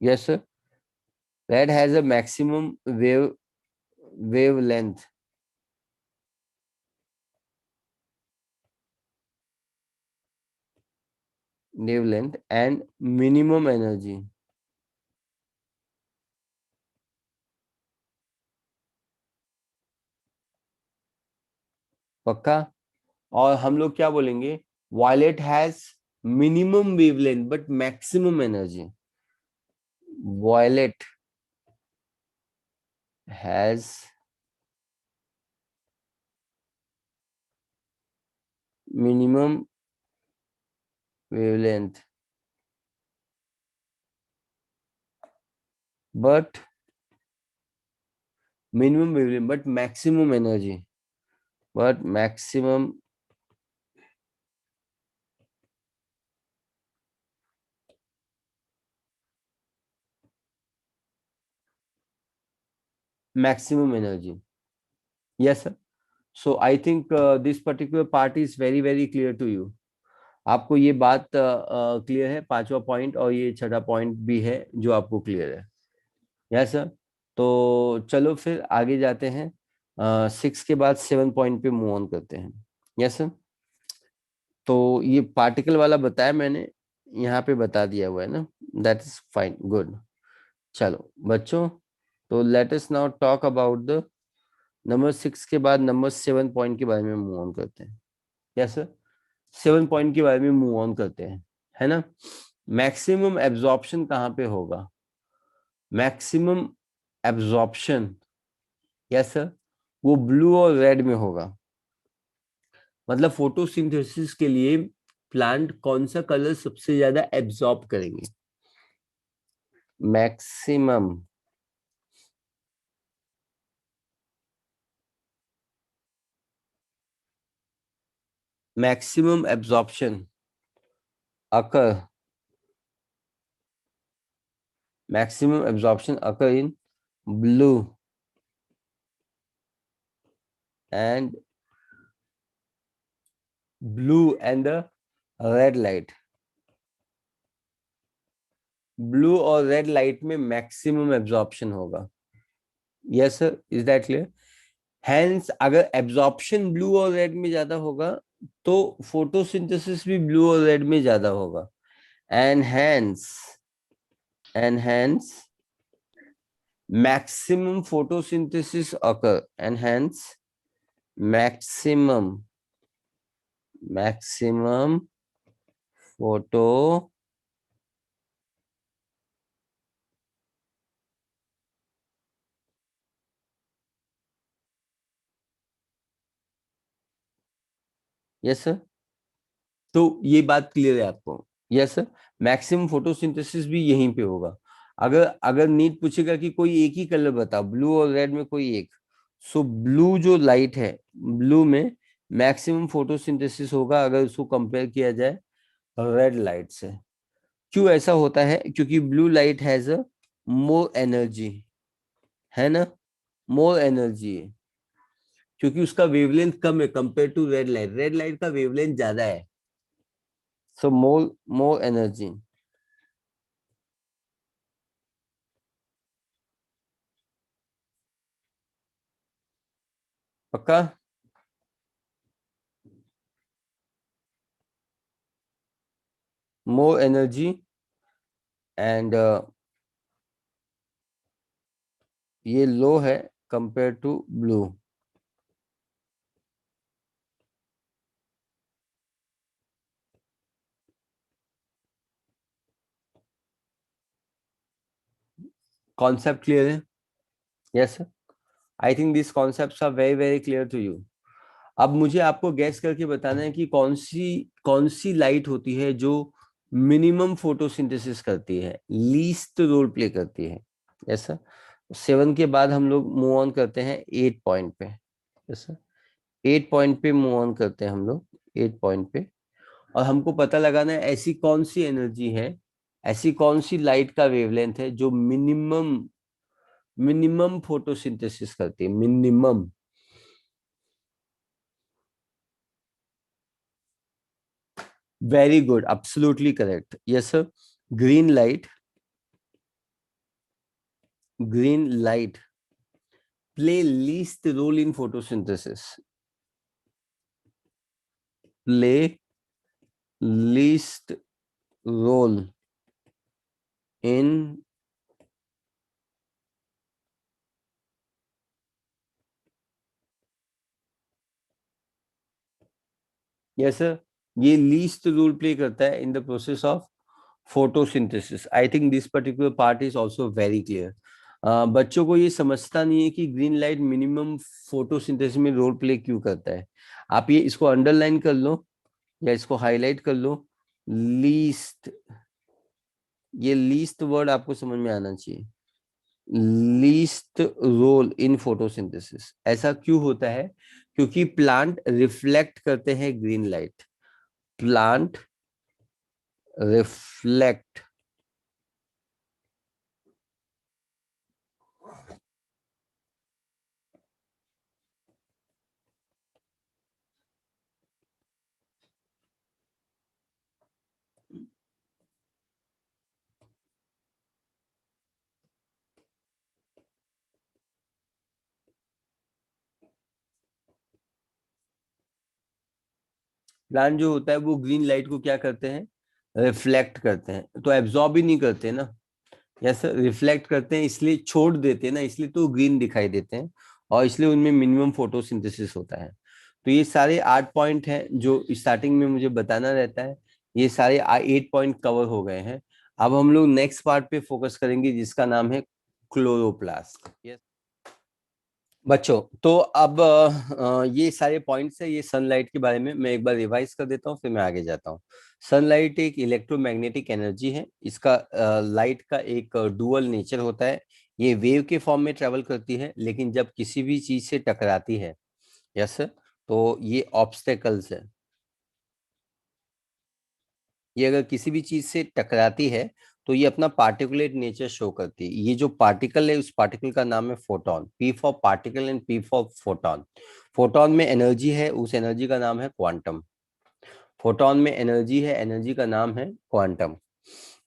yes sir, red has a maximum wavelength, wavelength and minimum energy. पक्का? और हम लोग क्या बोलेंगे? Violet has minimum wavelength but maximum energy. Violet has minimum wavelength but minimum wavelength but maximum energy, but maximum energy. Yes sir. So I think this particular part is very very clear to you. आपको ये बात clear है, पांचवा point और ये छठा point भी है जो आपको क्लियर है? Yes sir. तो चलो फिर आगे जाते हैं, 6 के बाद 7 पॉइंट पे मूव ऑन करते हैं। Yes sir. तो ये पार्टिकल वाला बताया मैंने, यहाँ पे बता दिया हुआ है ना, दैट इज फाइन, गुड। चलो बच्चों, तो let us now talk about the number 6 के बाद नंबर 7 पॉइंट के बारे में मूव ऑन करते हैं। Yes sir. 7 पॉइंट के बारे में मूव ऑन करते हैं, है ना? मैक्सिमम एब्जॉर्प्शन कहाँ पे होगा? मैक्सिमम एब्जॉर्प्शन, यस सर, वो ब्लू और रेड में होगा। मतलब फोटोसिंथेसिस के लिए प्लांट कौन सा कलर सबसे ज्यादा एब्जॉर्ब करेंगे? Maximum, maximum absorption occur, maximum absorption occur in blue and the red light, blue और रेड लाइट में मैक्सिमम एब्जॉर्प्शन होगा। Yes sir, is that clear? Hence अगर एब्जॉर्प्शन ब्लू और रेड में ज्यादा होगा तो फोटोसिंथेसिस भी ब्लू और रेड में ज्यादा होगा। And hence maximum photosynthesis occur and hence maximum photo yes sir. तो ये बात क्लियर है आपको? यस सर, मैक्सिमम फोटोसिंथेसिस भी यहीं पे होगा। अगर अगर नीट पूछेगा कि कोई एक ही कलर बताओ, ब्लू और रेड में कोई एक, सो ब्लू जो लाइट है, ब्लू में मैक्सिमम फोटोसिंथेसिस होगा अगर उसको कंपेयर किया जाए रेड लाइट से। क्यों ऐसा होता है? क्योंकि blue light has a more energy, है ना, मोर एनर्जी है, क्योंकि उसका वेवलेंथ कम है compare to red light. Red light का वेवलेंथ ज्यादा है, सो मोर मोर एनर्जी। पक्का? मोर एनर्जी एंड ये लो है compare to blue. Concept clear है? Yes, I think this concepts are very very clear to you. अब मुझे आपको गैस करके बताना है कि कौन सी लाइट होती है जो मिनिमम फोटोसिंथेसिस करती है, लीस्ट रोल प्ले करती है। Yes sir. 7 के बाद हम लोग मूव ऑन करते हैं 8 पॉइंट पे। यस सर, 8 पॉइंट पे मूव ऑन करते हैं हम लोग, 8 पॉइंट पे। और हमको पता लगाना है ऐसी कौन सी एनर्जी है, ऐसी कौन सी लाइट का वेवलेंथ है जो मिनिमम मिनिमम फोटोसिंथेसिस करती है, minimum. Very good, absolutely correct, yes sir. Green light, green light play least role in photosynthesis, play least role in yes sir, ये लीस्ट रोल प्ले करता है in the process of photosynthesis. I think this particular part is also very clear. बच्चों को ये समझता नहीं है कि ग्रीन लाइट मिनिमम फोटोसिंथेसिस में रोल प्ले क्यों करता है। आप ये इसको अंडरलाइन कर लो या इसको हाईलाइट कर लो, लीस्ट, ये लीस्ट वर्ड आपको समझ में आना चाहिए। लीस्ट रोल इन फोटोसिंथेसिस, ऐसा क्यों होता है? क्योंकि प्लांट रिफ्लेक्ट करते हैं green light, plant reflect. Plant जो होता है वो ग्रीन लाइट को क्या करते हैं? रिफ्लेक्ट करते हैं, तो एब्जॉर्ब ही नहीं करते ना। यस, रिफ्लेक्ट करते हैं इसलिए छोड़ देते हैं ना, इसलिए तो ग्रीन दिखाई देते हैं, और इसलिए उनमें मिनिमम फोटोसिंथेसिस होता है। तो ये सारे 8 पॉइंट हैं जो स्टार्टिंग में मुझे बताना रहता है। ये सारे 8 पॉइंट कवर हो गए हैं। अब हम लोग नेक्स्ट पार्ट पे फोकस करेंगे जिसका नाम है क्लोरोप्लास्ट। यस बच्चों, तो अब ये सारे पॉइंट्स है ये सनलाइट के बारे में। मैं एक बार रिवाइज कर देता हूँ फिर मैं आगे जाता हूँ। सनलाइट एक इलेक्ट्रोमैग्नेटिक एनर्जी है। इसका लाइट का एक डुअल नेचर होता है। ये वेव के फॉर्म में ट्रेवल करती है, लेकिन जब किसी भी चीज से टकराती है, यस, तो ये ऑब्स्टेकल्स है। ये अगर किसी भी चीज से टकराती है तो ये अपना पार्टिकुलेट नेचर शो करती है। ये जो पार्टिकल है उस पार्टिकल का नाम है photon, P for particle and P for photon. Photon में एनर्जी है, उस एनर्जी का नाम है क्वांटम। फोटोन में एनर्जी है, एनर्जी का नाम है quantum.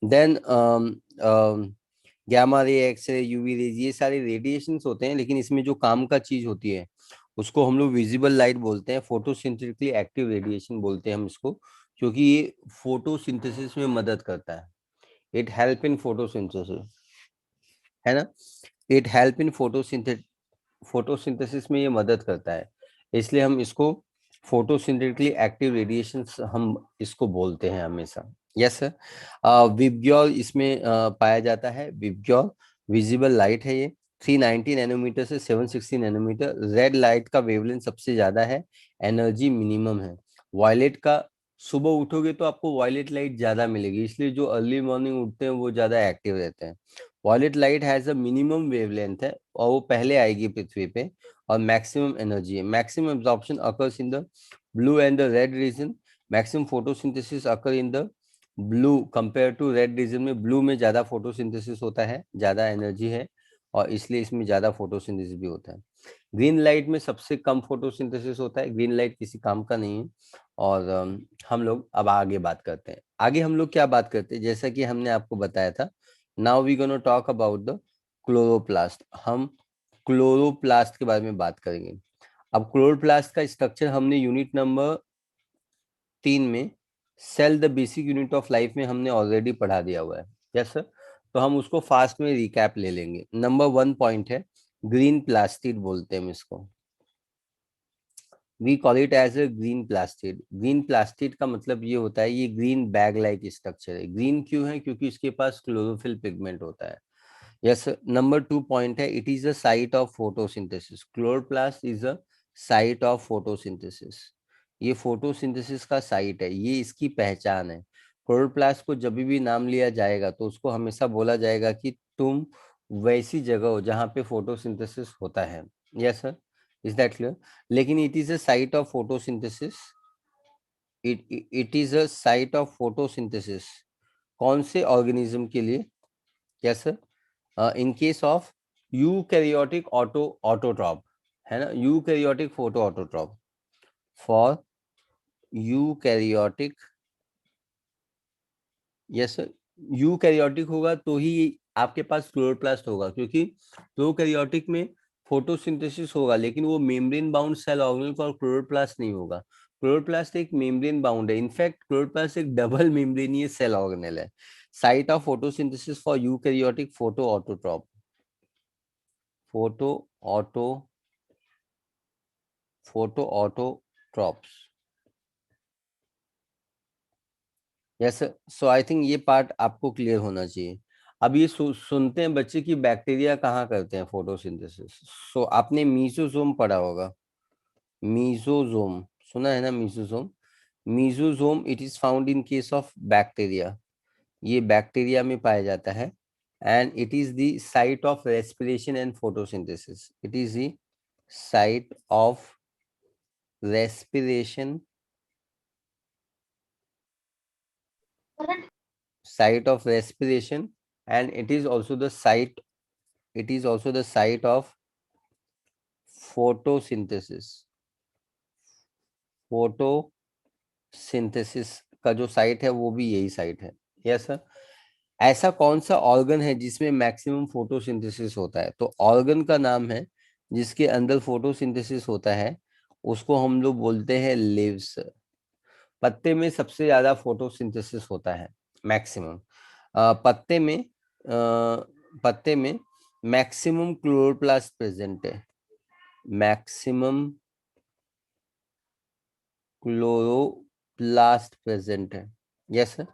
Then gamma ray, X ray, UV rays, ये सारे रेडिएशंस होते हैं, लेकिन इसमें जो काम का चीज होती है उसको हम लोग विजिबल लाइट बोलते हैं, फोटोसिंथेटिकली एक्टिव रेडिएशन बोलते हैं हम इसको, क्योंकि ये फोटोसिंथेसिस में मदद करता है। इट हेल्प इन फोटोसिंथेसिस, है ना, इट हेल्प इन फोटोसिंथेसिस में ये मदद करता है, इसलिए हम इसको फोटोसिंथेटिकली एक्टिव रेडिएशंस हम इसको बोलते हैं हमेशा। Yes sir. विबग्योर इसमें पाया जाता है। विबग्योर विजिबल लाइट है ये, 390 नैनोमीटर से 760 नैनोमीटर। रेड लाइट का वेवलेंथ सबसे ज्यादा है, एनर्जी मिनिमम है। वायलेट का, सुबह उठोगे तो आपको वायलेट लाइट ज्यादा मिलेगी, इसलिए जो अर्ली मॉर्निंग उठते हैं वो ज्यादा एक्टिव रहते हैं। Violet light has a minimum wavelength है और वो पहले आएगी पृथ्वी पे, और मैक्सिमम एनर्जी है। Maximum absorption occurs in the blue and the red region. Maximum photosynthesis occur in the blue compare to red region में। ब्लू में ज्यादा फोटोसिंथेसिस होता है, ज्यादा एनर्जी है, और इसलिए इसमें ज्यादा फोटोसिंथेसिस भी होता है। ग्रीन लाइट में सबसे कम फोटोसिंथेसिस होता है, ग्रीन लाइट किसी काम का नहीं है। और हम लोग अब आगे बात करते हैं। आगे हम लोग क्या बात करते हैं, जैसा कि हमने आपको बताया था, now we gonna talk about the chloroplast. हम क्लोरोप्लास्ट के बारे में बात करेंगे। अब क्लोरोप्लास्ट का स्ट्रक्चर हमने यूनिट नंबर 3 में, cell the basic unit of life में हमने ऑलरेडी पढ़ा दिया हुआ है। Yes sir. तो हम उसको फास्ट में रिकैप ले लेंगे। नंबर 1 पॉइंट है, ग्रीन प्लास्टिड बोलते हैं हम इसको। We call it as a green plastid. Green plastid का मतलब ये होता है, ये ग्रीन बैग लाइक स्ट्रक्चर है। ग्रीन क्यों है? क्योंकि इसके पास क्लोरोफिल पिगमेंट होता है। यस। नंबर 2 पॉइंट है, it is a site of photosynthesis. Chloroplast is a site of photosynthesis. ये फोटोसिंथेसिस का साइट है, ये इसकी पहचान है। क्लोरोप्लास्ट को जब भी नाम लिया जाएगा तो उसको हमेशा बोला जाएगा कि तुम वैसी जगह हो जहाँ पे फोटोसिंथेसिस होता है। Yes sir, is that clear? लेकिन it is a site of photosynthesis, it is a site of photosynthesis. कौन से ऑर्गेनिज्म के लिए? Yes sir, in case of eukaryotic autotroph, है ना, eukaryotic photo autotroph. For eukaryotic, yes sir, eukaryotic होगा तो ही आपके पास क्लोरोप्लास्ट होगा, क्योंकि प्रोकैरियोटिक में फोटोसिंथेसिस होगा लेकिन वो मेम्ब्रेन बाउंड सेल ऑर्गेनल और क्लोरोप्लास्ट नहीं होगा। क्लोरोप्लास्ट एक मेम्ब्रेन बाउंड है, इनफैक्ट क्लोरोप्लास्ट एक डबल मेम्ब्रेनियस सेल ऑर्गेनल है। Site of photosynthesis for eukaryotic photo autotroph, photo auto photo autotrophs. Yes, so I think ये पार्ट आपको क्लियर होना चाहिए। अब ये सुनते हैं बच्चे कि बैक्टीरिया कहाँ करते हैं फोटोसिंथेसिस। सो आपने मीसोजोम पढ़ा होगा, मीसोजोम सुना है ना, mesosome. Mesosome it is found in case of bacteria, ये बैक्टीरिया में पाया जाता है। And it is the site of respiration and photosynthesis. It is the site of respiration, site of respiration, and it is also the site, it is also the site of photosynthesis। Photosynthesis का जो site है वो भी यही site है। Yes sir. ऐसा कौन सा ऑर्गन है जिसमें मैक्सिमम फोटोसिंथेसिस होता है? तो ऑर्गन का नाम है जिसके अंदर फोटोसिंथेसिस होता है, उसको हम लोग बोलते हैं लिव्स। पत्ते में सबसे ज्यादा फोटोसिंथेसिस होता है, मैक्सिमम। पत्ते में पत्ते में मैक्सिमम क्लोरोप्लास्ट प्रेजेंट है, मैक्सिमम क्लोरोप्लास्ट प्रेजेंट है। Yes sir.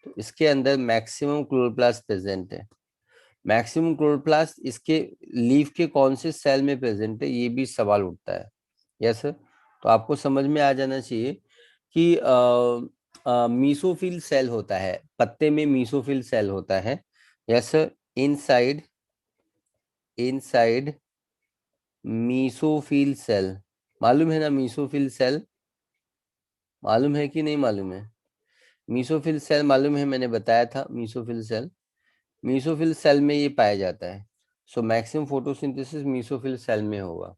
तो इसके अंदर मैक्सिमम क्लोरोप्लास्ट प्रेजेंट है। मैक्सिमम क्लोरोप्लास्ट इसके लीफ के कौन से सेल में प्रेजेंट है, ये भी सवाल उठता है। Yes sir. तो आपको समझ में आ जाना चाहिए कि मीसोफिल सेल होता है पत्ते में, मीसोफिल सेल होता है। Yes sir. Inside, inside mesophyll cell, मालूम है ना मीसोफिल सेल? मालूम है कि नहीं मालूम है? मीसोफिल सेल मालूम है, मैंने बताया था मीसोफिल सेल। मीसोफिल सेल में ये पाया जाता है। So maximum photosynthesis mesophyll cell में होगा।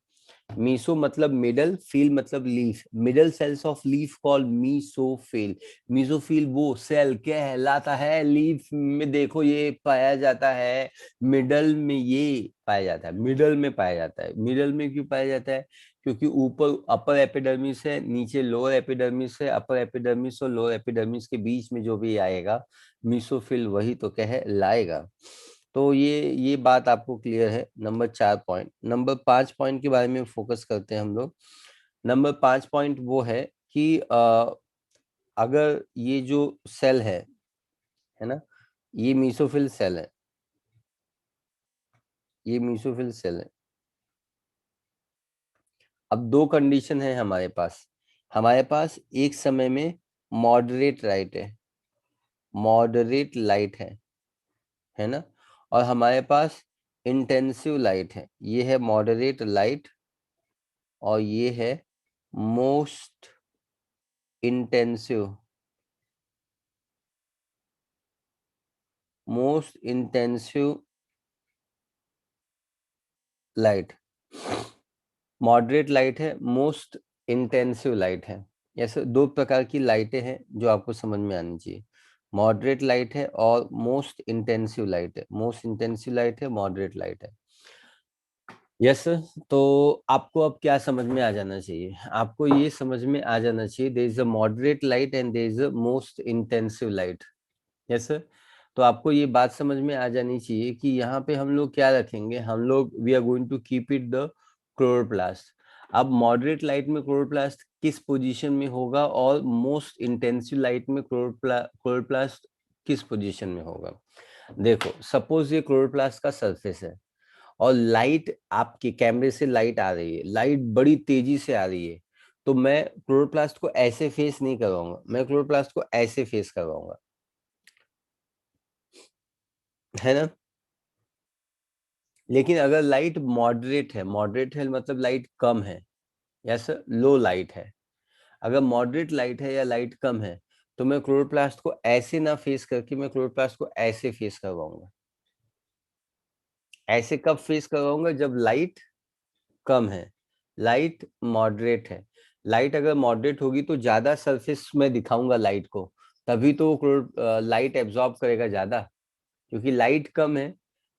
मीसो मतलब मिडल, फील मतलब leaf, middle cells of leaf called mesophyll. Mesophyll वो सेल कहलाता है, लीफ में देखो ये पाया जाता है, मिडल में ये पाया जाता है, मिडल में पाया जाता है। मिडल में क्यों पाया जाता है? क्योंकि ऊपर अपर एपिडर्मिस है, नीचे लोअर एपिडर्मिस है, अपर एपिडर्मिस और लोअर एपिडर्मिस के बीच में जो भी आएगा मीसोफिल वही तो कहलाएगा। तो ये बात आपको क्लियर है। Number 4 point. नंबर 5 पॉइंट के बारे में फोकस करते हैं हम लोग। नंबर 5 पॉइंट वो है कि अगर ये जो सेल है ना, ये मीसोफिल सेल है, ये मीसोफिल सेल है। अब दो कंडीशन है हमारे पास एक समय में मॉडरेट लाइट मॉडरेट लाइट है ना, और हमारे पास इंटेंसिव लाइट है। ये है मॉडरेट लाइट और ये है most intensive light. Moderate light है, मोस्ट इंटेंसिव लाइट है। ऐसे दो प्रकार की लाइटें हैं जो आपको समझ में आनी चाहिए। मॉडरेट लाइट है और मोस्ट इंटेंसिव लाइट है। मोस्ट इंटेंसिव लाइट है, मॉडरेट लाइट है। Yes sir. तो आपको अब क्या समझ में आ जाना चाहिए? आपको ये समझ में आ जाना चाहिए there is a moderate light and there is a most intensive light. Yes sir. तो आपको ये बात समझ में आ जानी चाहिए कि यहाँ पे हम लोग क्या रखेंगे, हम लोग we are going to keep it the chloroplast. अब मॉडरेट लाइट में क्लोरोप्लास्ट किस पोजीशन में होगा और मोस्ट इंटेंसिव लाइट में क्लोरोप्लास्ट किस पोजीशन में होगा? देखो सपोज ये क्लोरोप्लास्ट का सरफेस है और लाइट, आपके कैमरे से लाइट आ रही है, लाइट बड़ी तेजी से आ रही है, तो मैं क्लोरोप्लास्ट को ऐसे फेस नहीं करवाऊंगा, मैं क्लोरोप्लास्ट को ऐसे फेस करवाऊंगा, है ना। लेकिन अगर लाइट मॉडरेट है मतलब लाइट कम है या सर लो लाइट है, अगर मॉडरेट लाइट है या लाइट कम है, तो मैं क्लोरोप्लास्ट को ऐसे ना फेस करके मैं क्लोरोप्लास्ट को ऐसे फेस करवाऊंगा। ऐसे कब फेस करवाऊंगा? जब लाइट कम है, लाइट मॉडरेट है। लाइट अगर मॉडरेट होगी तो ज्यादा सरफेस में दिखाऊंगा लाइट को, तभी तो लाइट एब्जॉर्ब करेगा ज्यादा। क्योंकि लाइट कम है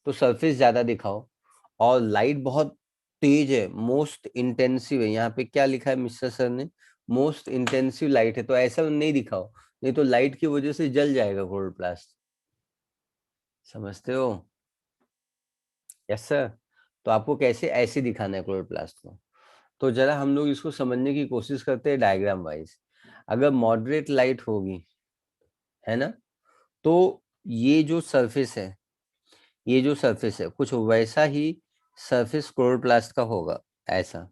तो सरफेस ज्यादा दिखाओ, और लाइट बहुत तेज है, मोस्ट इंटेंसिव है, यहाँ पे क्या लिखा है मिस्टर सर ने, मोस्ट इंटेंसिव लाइट है, तो ऐसा नहीं दिखाओ, नहीं तो लाइट की वजह से जल जाएगा क्लोरोप्लास्ट। समझते हो? Yes sir. तो आपको कैसे ऐसे दिखाना है क्लोरोप्लास्ट को? तो जरा हम लोग इसको समझने की कोशिश करते हैं डायग्राम वाइज। अगर मॉडरेट लाइट होगी, है ना, तो ये जो सरफेस है, ये जो सरफेस है कुछ वैसा ही सरफेस क्लोरोप्लास्ट का होगा, ऐसा।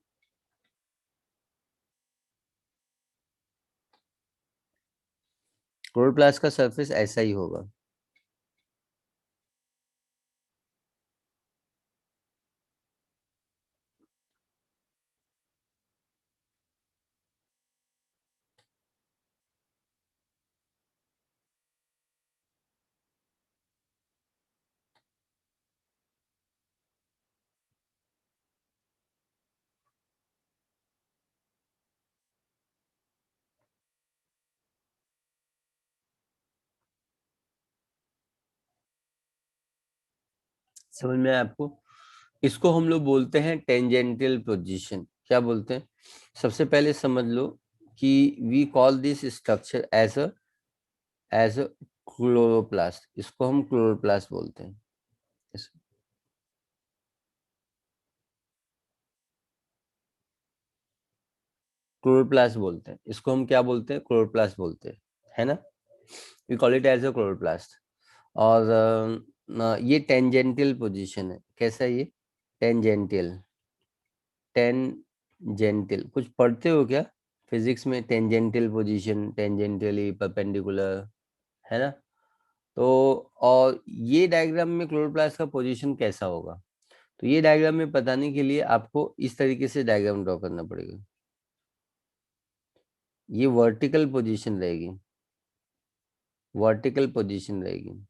क्लोरोप्लास्ट का सरफेस ऐसा ही होगा। समझ में आया आपको? इसको हम लोग बोलते हैं टेंजेंटियल पोजीशन। क्या बोलते हैं? सबसे पहले समझ लो कि we call this structure as a chloroplast. इसको हम क्लोरोप्लास्ट बोलते हैं। इस- क्लोरोप्लास्ट बोलते हैं इसको, हम क्या बोलते हैं? क्लोरोप्लास्ट बोलते हैं, है ना। We call it as a chloroplast. और ये टेंजेंटियल पोजीशन है। कैसा है ये? टेंजेंटियल। टेंजेंटियल कुछ पढ़ते हो क्या फिजिक्स में? टेंजेंटियल पोजीशन, टेंजेंटियली परपेंडिकुलर, है ना। तो और ये डायग्राम में क्लोरोप्लास्ट का पोजीशन कैसा होगा, तो ये डायग्राम में बताने के लिए आपको इस तरीके से डायग्राम ड्रॉ करना पड़ेगा। ये वर्टिकल पोजीशन रहेगी, वर्टिकल पोजीशन रहेगी।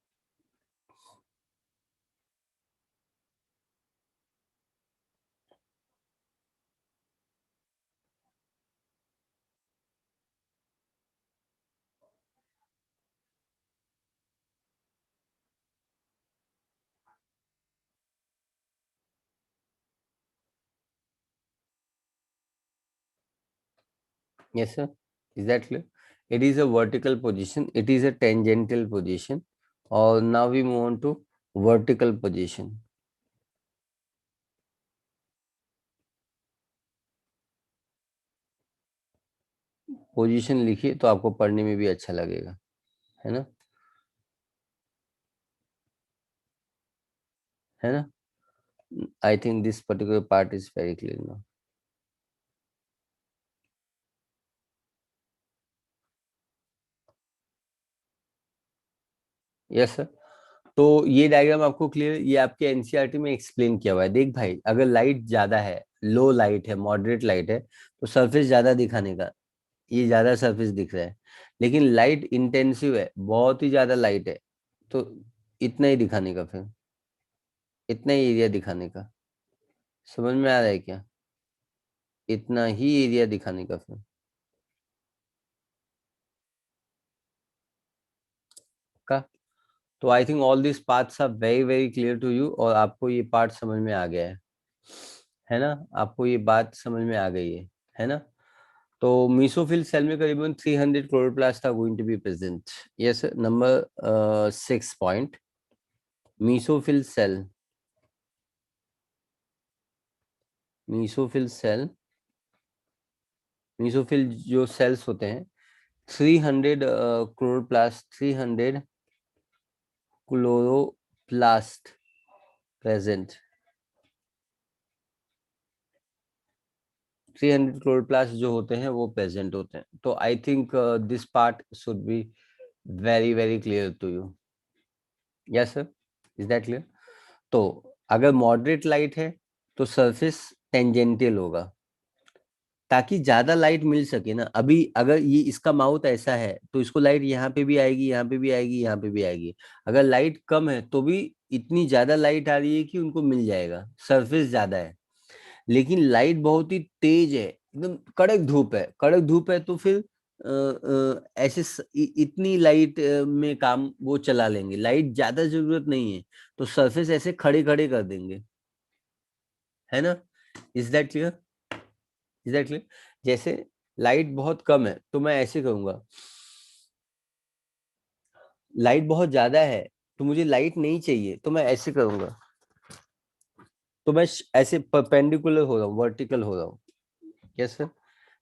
Yes, sir. Is that clear? It is a vertical position. It is a tangential position. Or now we move on to vertical position. Position लिखिए तो आपको पढ़ने में भी अच्छा लगेगा, है ना, है ना. आई think this particular part is very clear now. Yes sir. तो ये डायग्राम आपको क्लियर, ये आपके एनसीईआरटी में एक्सप्लेन किया हुआ है. देख भाई, अगर लाइट ज्यादा है, लो लाइट है, मॉडरेट लाइट है, तो सरफेस ज्यादा दिखाने का, ये ज्यादा सरफेस दिख रहा है. लेकिन लाइट इंटेंसिव है, बहुत ही ज्यादा लाइट है, तो इतना ही दिखाने का, फिर इतना ही एरिया दिखाने का. समझ में आ रहा है क्या? इतना ही एरिया दिखाने का फिर का. तो I think all this parts are very very clear to you, और आपको ये पार्ट समझ में आ गया है ना, आपको ये बात समझ में आ गई है ना. तो मीसोफिल सेल में करीबन 300 chloroplast are going to be present. Yes, number 6 point. Mesophyll cell, mesophyll cell, mesophyll जो सेल्स होते हैं, 300 क्लोरोप्लास्ट, 300 क्लोरोप्लास्ट प्रेजेंट. 300 क्लोरोप्लास्ट जो होते हैं वो प्रेजेंट होते हैं. तो I think this part should be very very clear to you. Yes sir. Is that clear? तो अगर मॉडरेट लाइट है तो सरफेस टेंजेंटियल होगा, ताकि ज्यादा लाइट मिल सके ना. अभी अगर ये इसका माउथ ऐसा है तो इसको लाइट यहाँ पे भी आएगी, यहाँ पे भी आएगी, यहाँ पे भी आएगी. अगर लाइट कम है तो भी इतनी ज्यादा लाइट आ रही है कि उनको मिल जाएगा, सरफेस ज्यादा है. लेकिन लाइट बहुत ही तेज है, एकदम कड़क धूप है, कड़क धूप है, तो फिर ऐसे इतनी लाइट में काम वो चला लेंगे, लाइट ज्यादा जरूरत नहीं है, तो सरफेस ऐसे खड़े खड़े कर देंगे, है ना. Is that clear? Is that clear? जैसे लाइट बहुत कम है तो मैं ऐसे करूंगा, लाइट बहुत ज्यादा है तो मुझे लाइट नहीं चाहिए तो मैं ऐसे करूंगा, तो मैं ऐसे परपेंडिकुलर हो रहा हूँ, वर्टिकल हो रहा हूँ. Yes sir.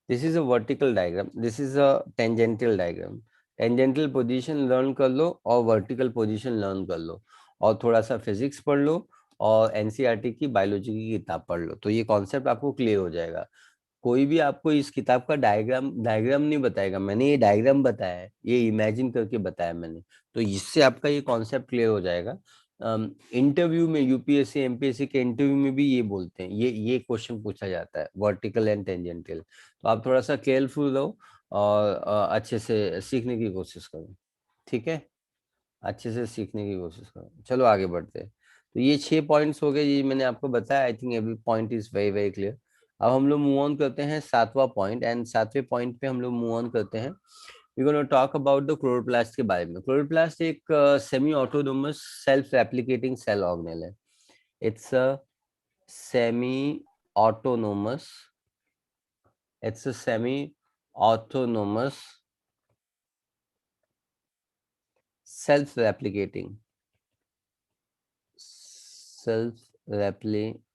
This is a vertical diagram, this is a tangential diagram. Tangential position learn कर लो और वर्टिकल पोजीशन लर्न कर लो, और थोड़ा सा फिजिक्स पढ़ लो, और एनसीईआरटी की बायोलॉजी की किताब पढ़ लो, तो ये कॉन्सेप्ट आपको क्लियर हो जाएगा. कोई भी आपको इस किताब का डायग्राम डायग्राम नहीं बताएगा, मैंने ये डायग्राम बताया है, ये इमेजिन करके बताया मैंने. तो इससे आपका ये कॉन्सेप्ट क्लियर हो जाएगा. इंटरव्यू में, यूपीएससी एमपीएससी के इंटरव्यू में भी ये बोलते हैं, ये क्वेश्चन पूछा जाता है, वर्टिकल एंड टेंजेंटियल. तो आप थोड़ा सा केयरफुल रहो, और अच्छे से सीखने की कोशिश करो. ठीक है, अच्छे से सीखने की कोशिश करो. चलो आगे बढ़ते हैं. तो ये 6 पॉइंट्स हो गए, ये मैंने आपको बताया. I think every point is very very clear. अब हम लोग मूव ऑन करते हैं 7वां पॉइंट, एंड 7वें पॉइंट पे हम लोग मूव ऑन करते हैं. We gonna talk about the chloroplast के बारे में. क्लोरोप्लास्ट एक semi autonomous self replicating cell organelle है. It's a semi autonomous, it's a semi autonomous self replicating, self replicating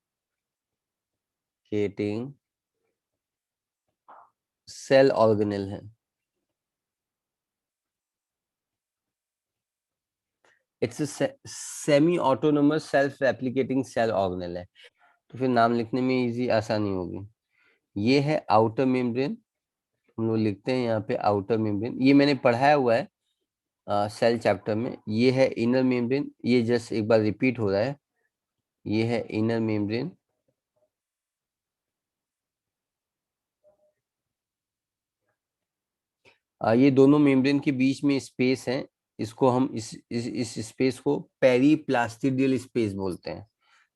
cell organelle है. It's semi autonomous self replicating cell organelle है. तो फिर नाम लिखने में इजी आसानी होगी. ये है आउटर मेम्ब्रेन, हम लोग लिखते हैं यहाँ पे आउटर मेम्ब्रेन, ये मैंने पढ़ाया हुआ है सेल चैप्टर में. ये है इनर मेम्ब्रेन, ये जस्ट एक बार रिपीट हो रहा है. ये है इनर मेम्ब्रेन. ये दोनों मेम्ब्रेन के बीच में स्पेस है, इसको हम इस स्पेस को पेरीप्लास्टिडियल स्पेस बोलते हैं.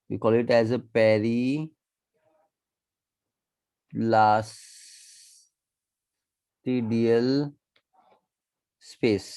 We call it as a periplastidial space.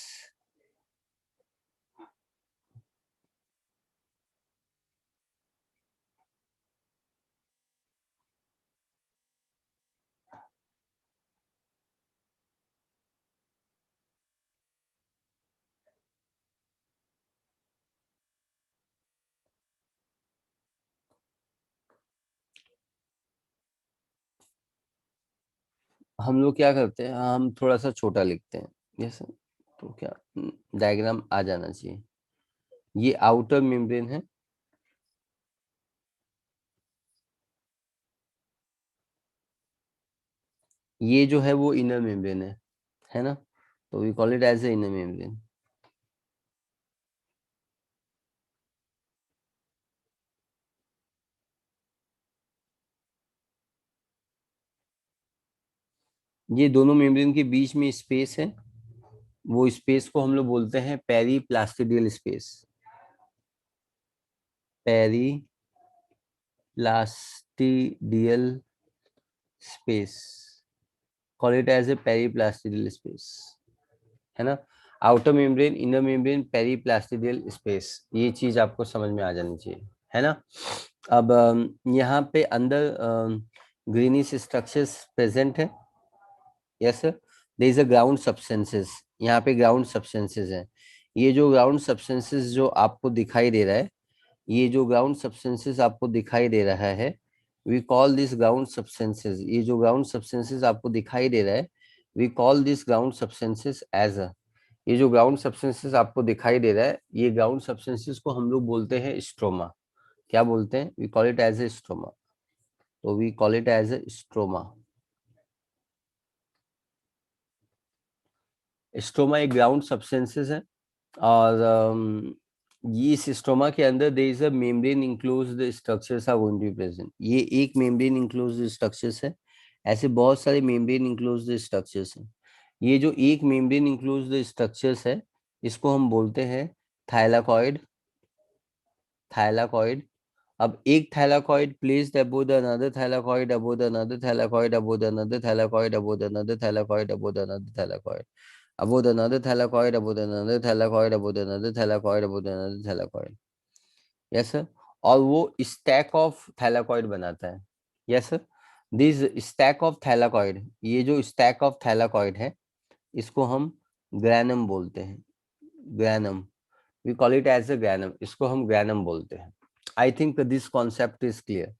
हम लोग क्या करते हैं, हम थोड़ा सा छोटा लिखते हैं जैसे, तो क्या डायग्राम आ जाना चाहिए। ये आउटर मेम्ब्रेन है, ये जो है वो इनर मेम्ब्रेन है ना, तो we call it as a inner membrane. ये दोनों मेम्ब्रेन के बीच में स्पेस है, वो स्पेस को हम लोग बोलते हैं periplastidial space. Periplastidial space, call it as a periplastidial space, है ना। Outer membrane, inner membrane, periplastidial space, ये चीज आपको समझ में आ जानी चाहिए, है ना। अब यहाँ पे अंदर ग्रीनिश स्ट्रक्चर्स प्रेजेंट है। Yes sir, there is a ground substances, यहाँ पे ग्राउंड सब्सटेंसेस हैं। ये जो ग्राउंड सब्सटेंसेस जो आपको दिखाई दे रहा है, ये जो ग्राउंड सब्सटेंसेस आपको दिखाई दे रहा है, we call this ground substances, ये जो ग्राउंड सब्सटेंसेस आपको दिखाई दे रहा है, we call this ground substances as a, ये जो ग्राउंड सब्सटेंसेस आपको दिखाई दे रहा है, ये ग्राउंड सब्सटेंसेस को हम लोग बोलते हैं स्ट्रोमा। क्या बोलते हैं? We call it as a stroma, तो we call it as a stroma. Stroma एक ग्राउंड सब्सटेंसेस है, और ये इस स्ट्रोमा के अंदर there is a membrane enclosed structures are going to be present. ये एक मेम्ब्रेन इंक्लोज्ड स्ट्रक्चर्स है, ऐसे बहुत सारे मेम्ब्रेन इंक्लोज्ड स्ट्रक्चर्स हैं। ये जो एक मेम्ब्रेन इंक्लोज्ड स्ट्रक्चर्स है, इसको हम बोलते हैं थाइलाकॉइड। थाइलाकॉइड। अब एक thylakoid placed above the another thylakoid, above the another thylakoid, above the another thylakoid, above the another thylakoid, above the another thylakoid, above another thylakoid, above another thylakoid, above another thylakoid, above another thylakoid। Yes sir, और वो stack of thylakoid बनाता है। Yes sir, this stack of thylakoid, ये जो stack of thylakoid है, इसको हम granum बोलते हैं। Granum, we call it as a granum, इसको हम ग्रैनम बोलते हैं। I think this concept is clear.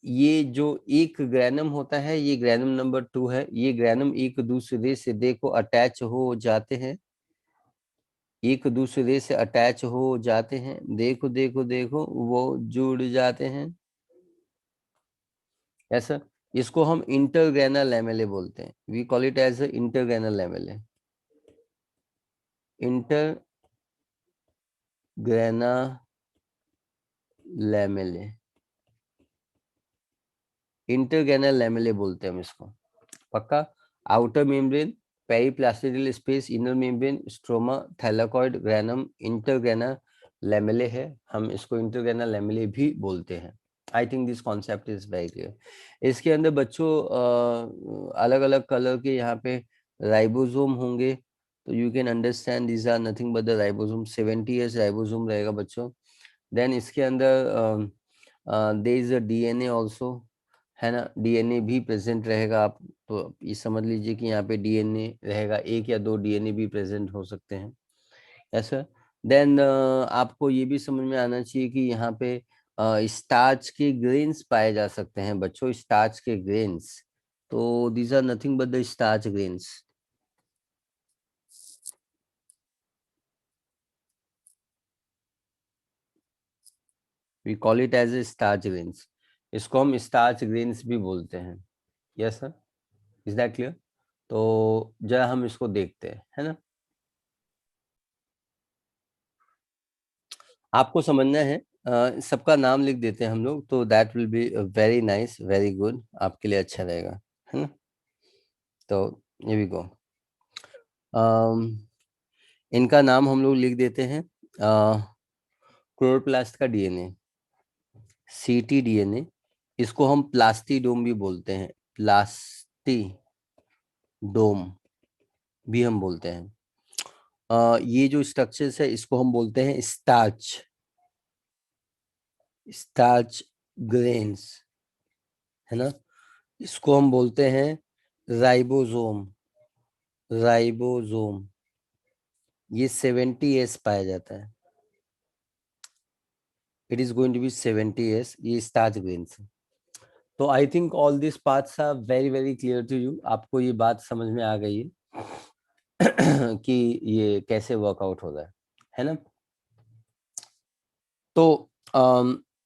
ये जो एक ग्रैनम होता है, ये ग्रैनम नंबर 2 है। ये ग्रैनम एक दूसरे से देखो अटैच हो जाते हैं, एक दूसरे से अटैच हो जाते हैं, देखो देखो देखो वो जुड़ जाते हैं। ऐसा, इसको हम इंटरग्रेनल लैमेले बोलते हैं। We call it as intergranal lamellae. Intergranal lamellae, intergranal lamellae बोलते हैं हम इसको, पक्का। Outer membrane, periplastidial space, inner membrane, stroma, thylakoid, granum, intergranal lamellae है, हम इसको इंटरग्रेनल लैमेले भी बोलते हैं। I think this concept is very clear. इसके अंदर बच्चों अलग अलग कलर के यहाँ पे राइबोसोम होंगे, तो you can understand these are nothing but the ribosome. 70 years ribosome रहेगा बच्चों। देन इसके अंदर there is a DNA also, है ना, डीएनए भी प्रेजेंट रहेगा। आप तो ये समझ लीजिए कि यहाँ पे डीएनए रहेगा, एक या दो डीएनए भी प्रेजेंट हो सकते हैं, ऐसा। देन आपको ये भी समझ में आना चाहिए कि यहाँ पे स्टार्च के ग्रेन्स पाए जा सकते हैं बच्चों, स्टार्च के ग्रेन्स, तो these are nothing but the starch grains. We call it as a starch grains, इसको हम स्टार्च ग्रेन्स भी बोलते हैं। Yes sir, is that clear? तो जरा हम इसको देखते हैं, है ना। आपको समझना है, सबका नाम लिख देते हैं हम लोग, तो that will be very nice, very good, आपके लिए अच्छा रहेगा, है ना। तो ये भी गो, इनका नाम हम लोग लिख देते हैं। क्लोरोप्लास्ट का डीएनए ctDNA, इसको हम प्लास्टिडोम भी बोलते हैं, प्लास्टिडोम भी हम बोलते हैं। ये जो स्ट्रक्चर्स है, इसको हम बोलते हैं स्टार्च, स्टार्च ग्रेन्स, है ना। इसको हम बोलते हैं राइबोसोम, राइबोसोम। ये 70s पाया जाता है, it is going to be 70s, ये स्टार्च ग्रेन्स है। तो I think all this parts are very very clear to you, आपको ये बात समझ में आ गई है कि ये कैसे वर्कआउट हो रहा है ना। तो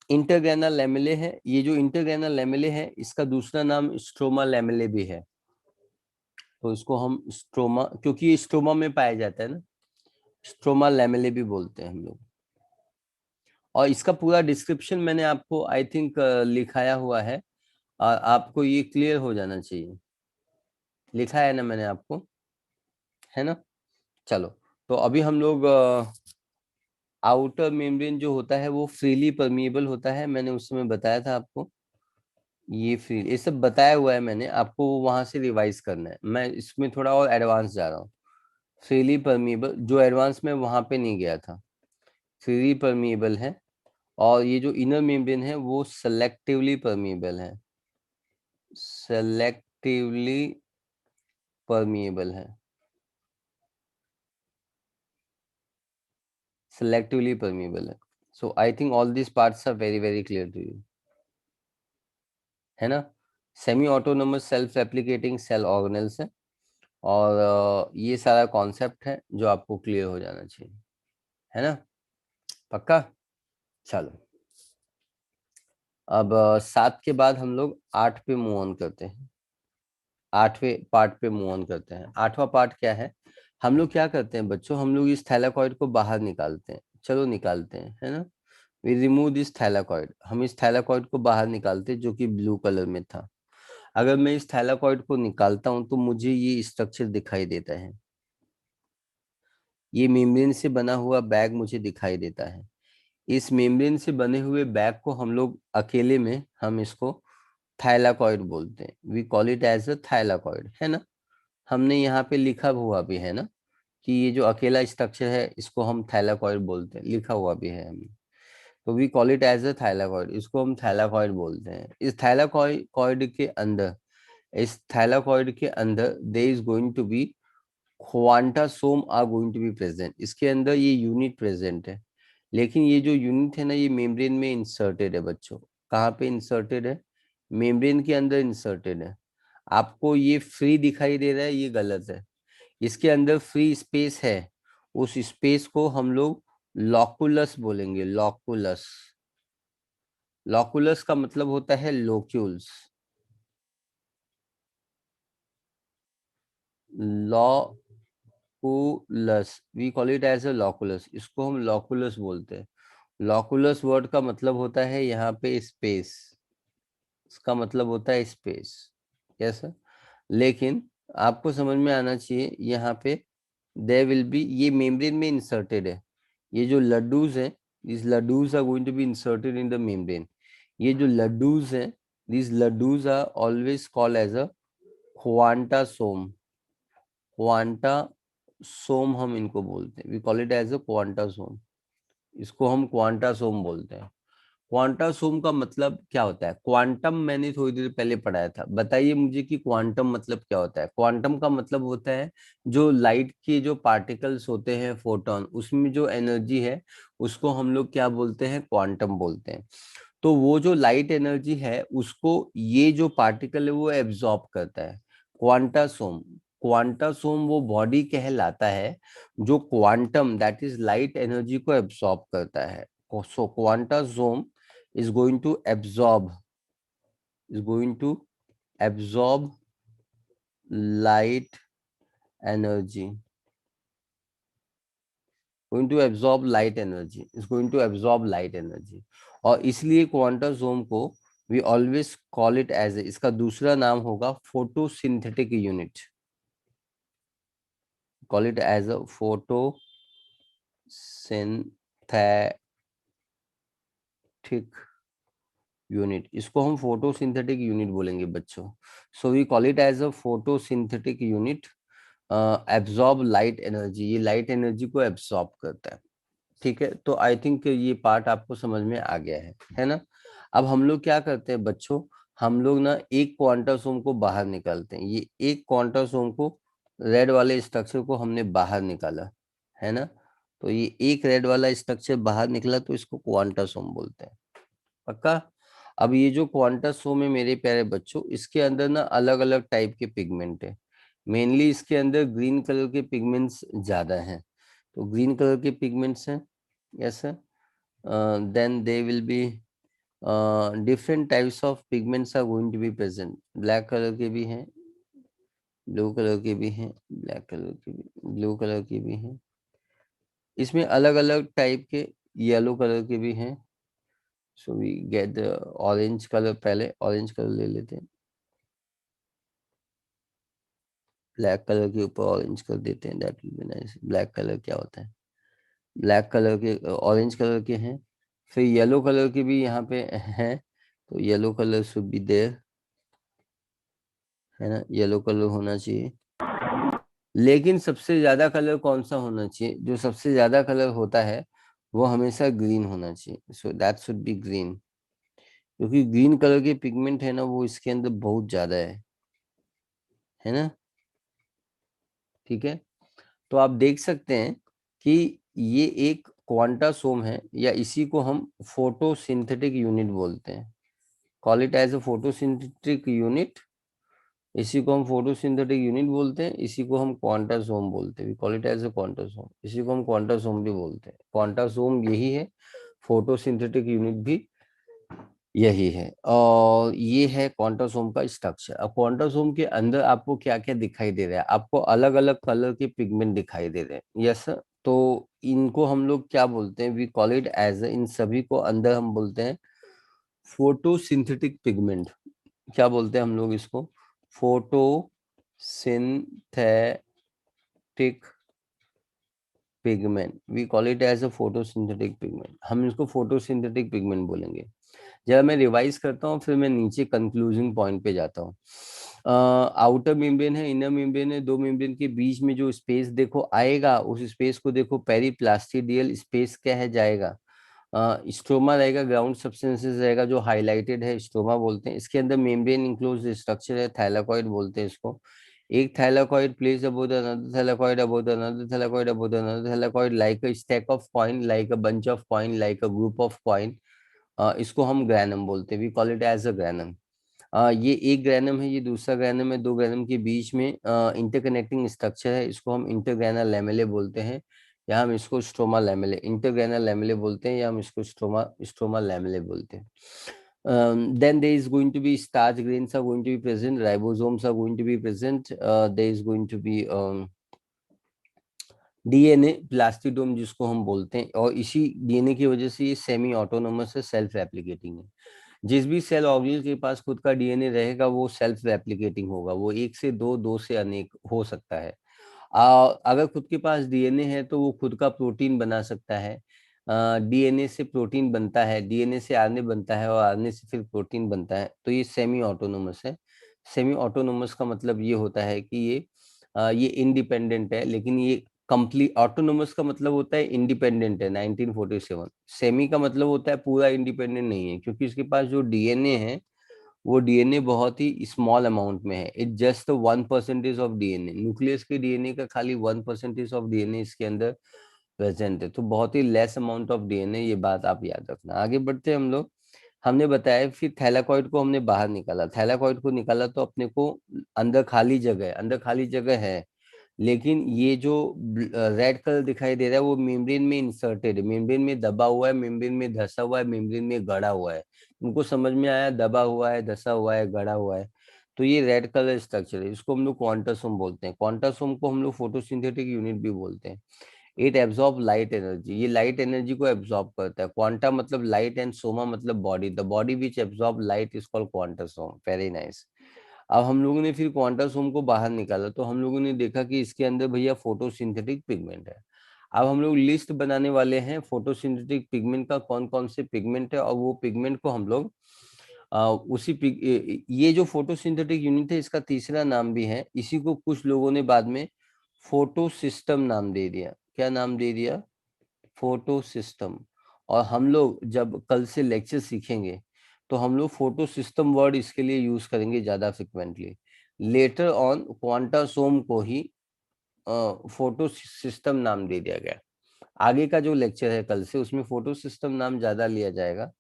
इंटरग्रेनल लैमेले है, ये जो इंटरग्रेनल लैमेले है इसका दूसरा नाम स्ट्रोमा लैमेले भी है। तो इसको हम स्ट्रोमा, क्योंकि ये स्ट्रोमा में पाया जाता है ना, स्ट्रोमा लैमेले भी बोलते हैं हम लोग। और इसका पूरा डिस्क्रिप्शन मैंने आपको आई थिंक लिखाया हुआ है, और आपको ये क्लियर हो जाना चाहिए, लिखा है ना मैंने आपको, है ना। चलो, तो अभी हम लोग आउटर मेम्ब्रेन जो होता है वो फ्रीली परमिएबल होता है, मैंने उस समय बताया था आपको। ये फ्री, ये सब बताया हुआ है मैंने आपको, वहां से रिवाइज करना है, मैं इसमें थोड़ा और एडवांस जा रहा हूँ। फ्रीली परमिएबल, जो एडवांस में वहां पे नहीं गया था, फ्रीली परमिएबल है। और ये जो इनर मेम्ब्रेन है वो सेलेक्टिवली परमिएबल है, सेलेक्टिवली परमिएबल है, selectively permeable है। So I think all these parts are very very clear to you, है ना। Semi autonomous self replicating cell organelles है, और ये सारा कॉन्सेप्ट है जो आपको क्लियर हो जाना चाहिए, है ना, पक्का। चलो, अब 7 के बाद हम लोग 8 पे मूव ऑन करते हैं, 8वें पार्ट पे मूव ऑन करते हैं। 8वां पार्ट क्या है, हम लोग क्या करते हैं बच्चों, हम लोग इस थैलाकॉइड को बाहर निकालते हैं, चलो निकालते हैं, है ना। वी रिमूव दिस थैलाकॉइड, हम इस थैलाकॉइड को बाहर निकालते हैं जो कि ब्लू कलर में था। अगर मैं इस थैलाकॉइड को निकालता हूं तो मुझे ये स्ट्रक्चर दिखाई देता है, ये मेम्ब्रेन से बना हुआ बैग मुझे दिखाई देता है। इस मेम्ब्रेन से बने हुए बैग को हम लोग अकेले में हम इसको थाइलाकॉइड बोलते हैं, we call it as a thylakoid, है ना। हमने यहाँ पे लिखा हुआ भी है ना कि ये जो अकेला स्ट्रक्चर है इसको हम थाइलाकॉइड बोलते हैं, लिखा हुआ भी है हमने। तो we call it as a thylakoid, इसको हम थाइलाकॉइड बोलते हैं। इस थाइलाकॉइड के अंदर, इस थाइलाकॉइड के अंदर there is going to be quantasome are going to be present, इसके अंदर ये यूनिट प्रेजेंट है। लेकिन ये जो यूनिट है ना ये मेम्ब्रेन में इंसर्टेड है बच्चों। कहाँ पे इंसर्टेड है, मेम्ब्रेन के अंदर इंसर्टेड है। आपको ये फ्री दिखाई दे रहा है, ये गलत है, इसके अंदर फ्री स्पेस है। उस स्पेस को हम लोग लॉकुलस बोलेंगे, लॉकुलस। लॉकुलस का मतलब होता है locules, loculus, we call it as a loculus, इसको हम लॉकुलस बोलते हैं। लॉकुलस वर्ड का मतलब होता है यहाँ पे स्पेस, इसका मतलब होता है स्पेस, यस सर। लेकिन आपको समझ में आना चाहिए यहाँ पे देयर विल बी, ये मेम्ब्रेन में इंसर्टेड है, ये जो लड्डूज हैं, these laddus are going to be inserted in the membrane। ये जो लड्डूज हैं, these laddus are always called as a quantasome, quantasome हम इनको बोलते हैं, we call it as a quantasome, इसको हम क्वांटासोम बोलते हैं। क्वांटासोम का मतलब क्या होता है, क्वांटम मैंने थोड़ी देर पहले पढ़ाया था, बताइए मुझे कि क्वांटम मतलब क्या होता है। क्वांटम का मतलब होता है जो लाइट के जो पार्टिकल्स होते हैं, फोटोन, उसमें जो एनर्जी है उसको हम लोग क्या बोलते हैं, क्वांटम बोलते हैं। तो वो जो लाइट एनर्जी है उसको ये जो पार्टिकल है वो एब्जॉर्ब करता है, क्वांटासोम। क्वांटासोम वो बॉडी कहलाता है जो quantum that is light energy को एब्जॉर्ब करता है। सो quantasome is going to absorb, is going to absorb light energy, going to absorb light energy, is going to absorb light energy। और इसलिए quantum zone को we always call it as a, इसका दूसरा नाम होगा photosynthetic unit, call it as a photosynthetic unit, इसको हम photosynthetic unit बोलेंगे बच्चों। So we call it as a photosynthetic unit, absorb light energy, ये लाइट एनर्जी को एब्जॉर्ब करता है। ठीक है, तो आई थिंक ये पार्ट आपको समझ में आ गया है ना। अब हम लोग क्या करते हैं बच्चों, हम लोग ना एक क्वांटासोम को बाहर निकालते हैं, ये एक क्वांटासोम को, रेड वाले स्ट्रक्चर को हमने बाहर निकाला, है ना। तो ये एक रेड वाला स्ट्रक्चर बाहर निकला तो इसको क्वांटासोम बोलते हैं, पक्का। अब ये जो क्वांटासोम है मेरे प्यारे बच्चों, इसके अंदर ना अलग अलग टाइप के पिगमेंट है। मेनली इसके अंदर ग्रीन कलर के पिगमेंट्स ज्यादा हैं, तो ग्रीन कलर के पिगमेंट्स हैं। Yes sir. Then they will be different types of pigments are going to be present. Black colour के भी हैं, ब्लू कलर के भी हैं, ब्लैक कलर के भी, ब्लू कलर के भी हैं। इसमें अलग अलग टाइप के येलो कलर के भी हैं। So we get the orange colour, पहले ऑरेंज कलर ले लेते हैं। ब्लैक कलर के ऊपर ऑरेंज कर देते हैं, that will be nice. Black colour क्या होता है? ब्लैक कलर के ऑरेंज कलर के हैं। फिर येलो कलर के भी यहाँ पे हैं, तो yellow colour should be there, है ना, येलो कलर होना चाहिए। लेकिन सबसे ज्यादा कलर कौन सा होना चाहिए? जो सबसे ज्यादा कलर होता है वो हमेशा ग्रीन होना चाहिए, so that should be green, क्योंकि ग्रीन कलर के पिगमेंट है ना वो इसके अंदर बहुत ज्यादा है ना। ठीक है, तो आप देख सकते हैं कि ये एक क्वांटासोम है, या इसी को हम फोटोसिंथेटिक यूनिट बोलते हैं। Call it as a photosynthetic unit. इसी को हम फोटोसिंथेटिक यूनिट बोलते हैं, इसी को हम क्वांटासोम बोलते हैं। Call it as a quantasome, इसी को हम क्वांटासोम भी बोलते हैं। क्वांटासोम यही है, फोटोसिंथेटिक यूनिट भी यही है, और ये है क्वांटासोम का स्ट्रक्चर। अब क्वांटासोम के अंदर आपको क्या क्या दिखाई दे रहा है? आपको अलग अलग कलर के पिगमेंट दिखाई दे रहे हैं। Yes sir. तो इनको हम लोग क्या बोलते हैं? वी कॉल इट एज, इन सभी को अंदर हम बोलते हैं फोटोसिंथेटिक पिगमेंट। क्या बोलते हैं हम लोग इसको? Photosynthetic pigment, we call it as a photosynthetic pigment. हम इसको फोटोसिंथेटिक पिगमेंट बोलेंगे। जब मैं रिवाइज करता हूँ फिर मैं नीचे कंक्लूजिंग पॉइंट पे जाता हूँ। आउटर मेम्ब्रेन है, इनर मेम्ब्रेन है, दो मेम्ब्रेन के बीच में जो स्पेस देखो आएगा, उस स्पेस को देखो पेरिप्लास्टिडियल स्पेस क्या है जाएगा। स्ट्रोमा रहेगा, ग्राउंड सब्सटेंसेस रहेगा जो हाईलाइटेड है, स्ट्रोमा बोलते हैं। इसके अंदर मेम्ब्रेन इंक्लोज स्ट्रक्चर है, थाइलाकॉइड बोलते हैं इसको। एक thylakoid place about another thylakoid, about another thylakoid, about another thylakoid, like a stack of coin, like a bunch of coin, like a group of coin. इसको हम ग्रैनम बोलते हैं, we call it as a granum. ये एक granum है, ये दूसरा granum है, दो ग्रैनम के बीच में इंटरकनेक्टिंग स्ट्रक्चर है, इसको हम इंटरग्रैनल लैमेले बोलते हैं, या हम इसको स्ट्रोमा लैमेले, इंटरग्रैनल लैमेले बोलते हैं, या हम इसको स्ट्रोमा स्ट्रोमा लैमेले बोलते हैं। Then there is going to be starch grains are going to be present, ribosomes are going to be present, there is going to be DNA plastidome जिसको हम बोलते हैं, और इसी डीएनए की वजह से ये सेमी ऑटोनोमस है, सेल्फ रेप्लिकेटिंग है। जिस भी सेल ऑर्गेनिल के पास खुद का डीएनए रहेगा वो सेल्फ रेप्लिकेटिंग होगा, वो एक से दो, दो से अनेक हो सकता है। अगर खुद के पास डीएनए है तो वो खुद का प्रोटीन बना सकता है। डीएनए से प्रोटीन बनता है, डीएनए से आरएनए बनता है, और आरएनए से फिर प्रोटीन बनता है, तो ये सेमी ऑटोनोमस है। सेमी ऑटोनोमस का मतलब ये होता है कि ये इंडिपेंडेंट है, लेकिन ये कंप्लीट। ऑटोनोमस का मतलब होता है इंडिपेंडेंट है, 1947। सेमी का मतलब होता है पूरा इंडिपेंडेंट नहीं है, क्योंकि इसके पास जो डीएनए है वो डीएनए बहुत ही स्मॉल अमाउंट में है। It just 1% of DNA, nucleus के डीएनए का खाली 1% ऑफ डीएनए इसके अंदर प्रेजेंट है, तो बहुत ही लेस अमाउंट ऑफ डीएनए, ये बात आप याद रखना। आगे बढ़ते हैं हम लोग। हमने बताया फिर थैलाकॉइड को हमने बाहर निकाला, थैलाकॉइड को निकाला तो अपने को अंदर खाली जगह है, अंदर खाली जगह है, लेकिन ये जो रेड कलर दिखाई दे रहा है वो मेम्ब्रेन में इंसर्टेड है, मेम्ब्रेन में दबा हुआ है, मेम्ब्रेन में धंसा हुआ है, मेम्ब्रेन में गड़ा हुआ है। उनको समझ में आया? दबा हुआ है, धंसा हुआ है, गड़ा हुआ है, तो ये रेड कलर स्ट्रक्चर है, इसको हम लोग क्वांटासोम बोलते हैं। क्वांटासोम को हम लोग फोटोसिंथेटिक यूनिट भी बोलते हैं। इट एब्जॉर्ब लाइट एनर्जी, ये लाइट एनर्जी को एब्जॉर्ब करता है। क्वांटा मतलब लाइट एंड सोमा मतलब body, the body which absorb light is called quantasome. Very nice. अब हम लोगों ने फिर क्वांटासोम को बाहर निकाला तो हम लोगों ने देखा कि इसके अंदर भैया फोटोसिंथेटिक पिगमेंट है। अब हम लोग लिस्ट बनाने वाले हैं फोटोसिंथेटिक पिगमेंट का, कौन कौन से पिगमेंट है, और वो पिगमेंट को हम लोग ये जो फोटोसिंथेटिक यूनिट है इसका तीसरा नाम भी है, इसी को कुछ लोगों ने बाद में फोटो सिस्टम नाम दे दिया। क्या नाम दे दिया? Photo system. और हम लोग जब कल से लेक्चर सीखेंगे तो हम लोग फोटो सिस्टम वर्ड इसके लिए यूज करेंगे ज्यादा फ्रिक्वेंटली। लेटर ऑन क्वांटासोम को ही फोटो सिस्टम नाम दे दिया गया। आगे का जो लेक्चर है कल से उसमें फोटो सिस्टम नाम ज्यादा लिया जाएगा।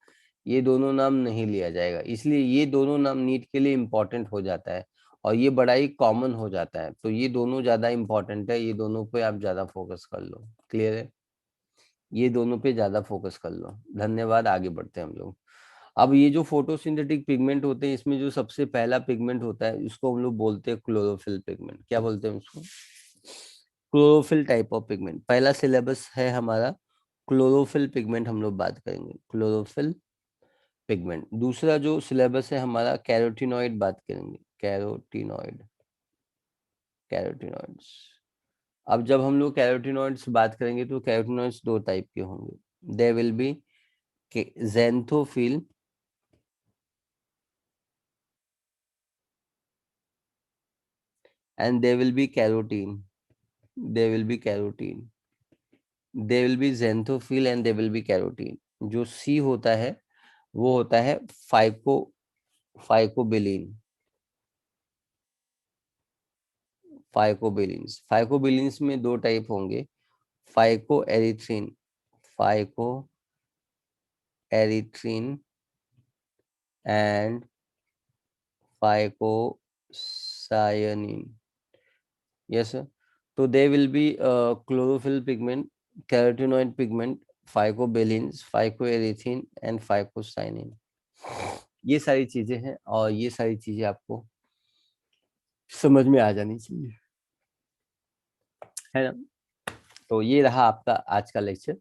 ये दोनों नाम नहीं लिया जाएगा, इसलिए ये दोनों नाम नीट के लिए इंपॉर्टेंट हो जाता है और ये बड़ा ही कॉमन हो जाता है, तो ये दोनों ज्यादा इंपॉर्टेंट है, ये दोनों पे आप ज्यादा फोकस कर लो। क्लियर है? ये दोनों पे ज्यादा फोकस कर लो। धन्यवाद, आगे बढ़ते हैं हम लोग। अब ये जो फोटोसिंथेटिक पिगमेंट होते हैं, इसमें जो सबसे पहला पिगमेंट होता है उसको हम लोग बोलते हैं क्लोरोफिल पिगमेंट। क्या बोलते हैं उसको? Chlorophyll type of pigment. पहला सिलेबस है हमारा क्लोरोफिल पिगमेंट, हम लोग बात करेंगे क्लोरोफिल पिगमेंट। दूसरा जो सिलेबस है हमारा कैरोटीनॉइड, बात करेंगे कैरोटीनॉइड, कैरोटीनॉइड्स। अब जब हम लोग कैरोटीनॉइड्स बात करेंगे तो कैरोटीनॉइड्स दो टाइप के होंगे। दे will B xanthophyll and they will be carotene, they will be carotene, they will be xanthophyll and they will be carotene। जो सी होता है वो होता है फाइको फाइकोबिलिन, फाइकोबिलिन्स। फाइकोबिलिन्स में दो टाइप होंगे, phycoerythrin, phycoerythrin and phycocyanin. Yes sir. तो they will be chlorophyll pigment, carotenoid pigment, phycobilins, phycoerythrin and phycocyanin. ये सारी चीजें हैं और ये सारी चीजें आपको समझ में आ जानी चाहिए, है ना? तो ये रहा आपका आज का लेक्चर।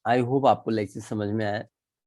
आई होप आपको लेक्चर समझ में आया।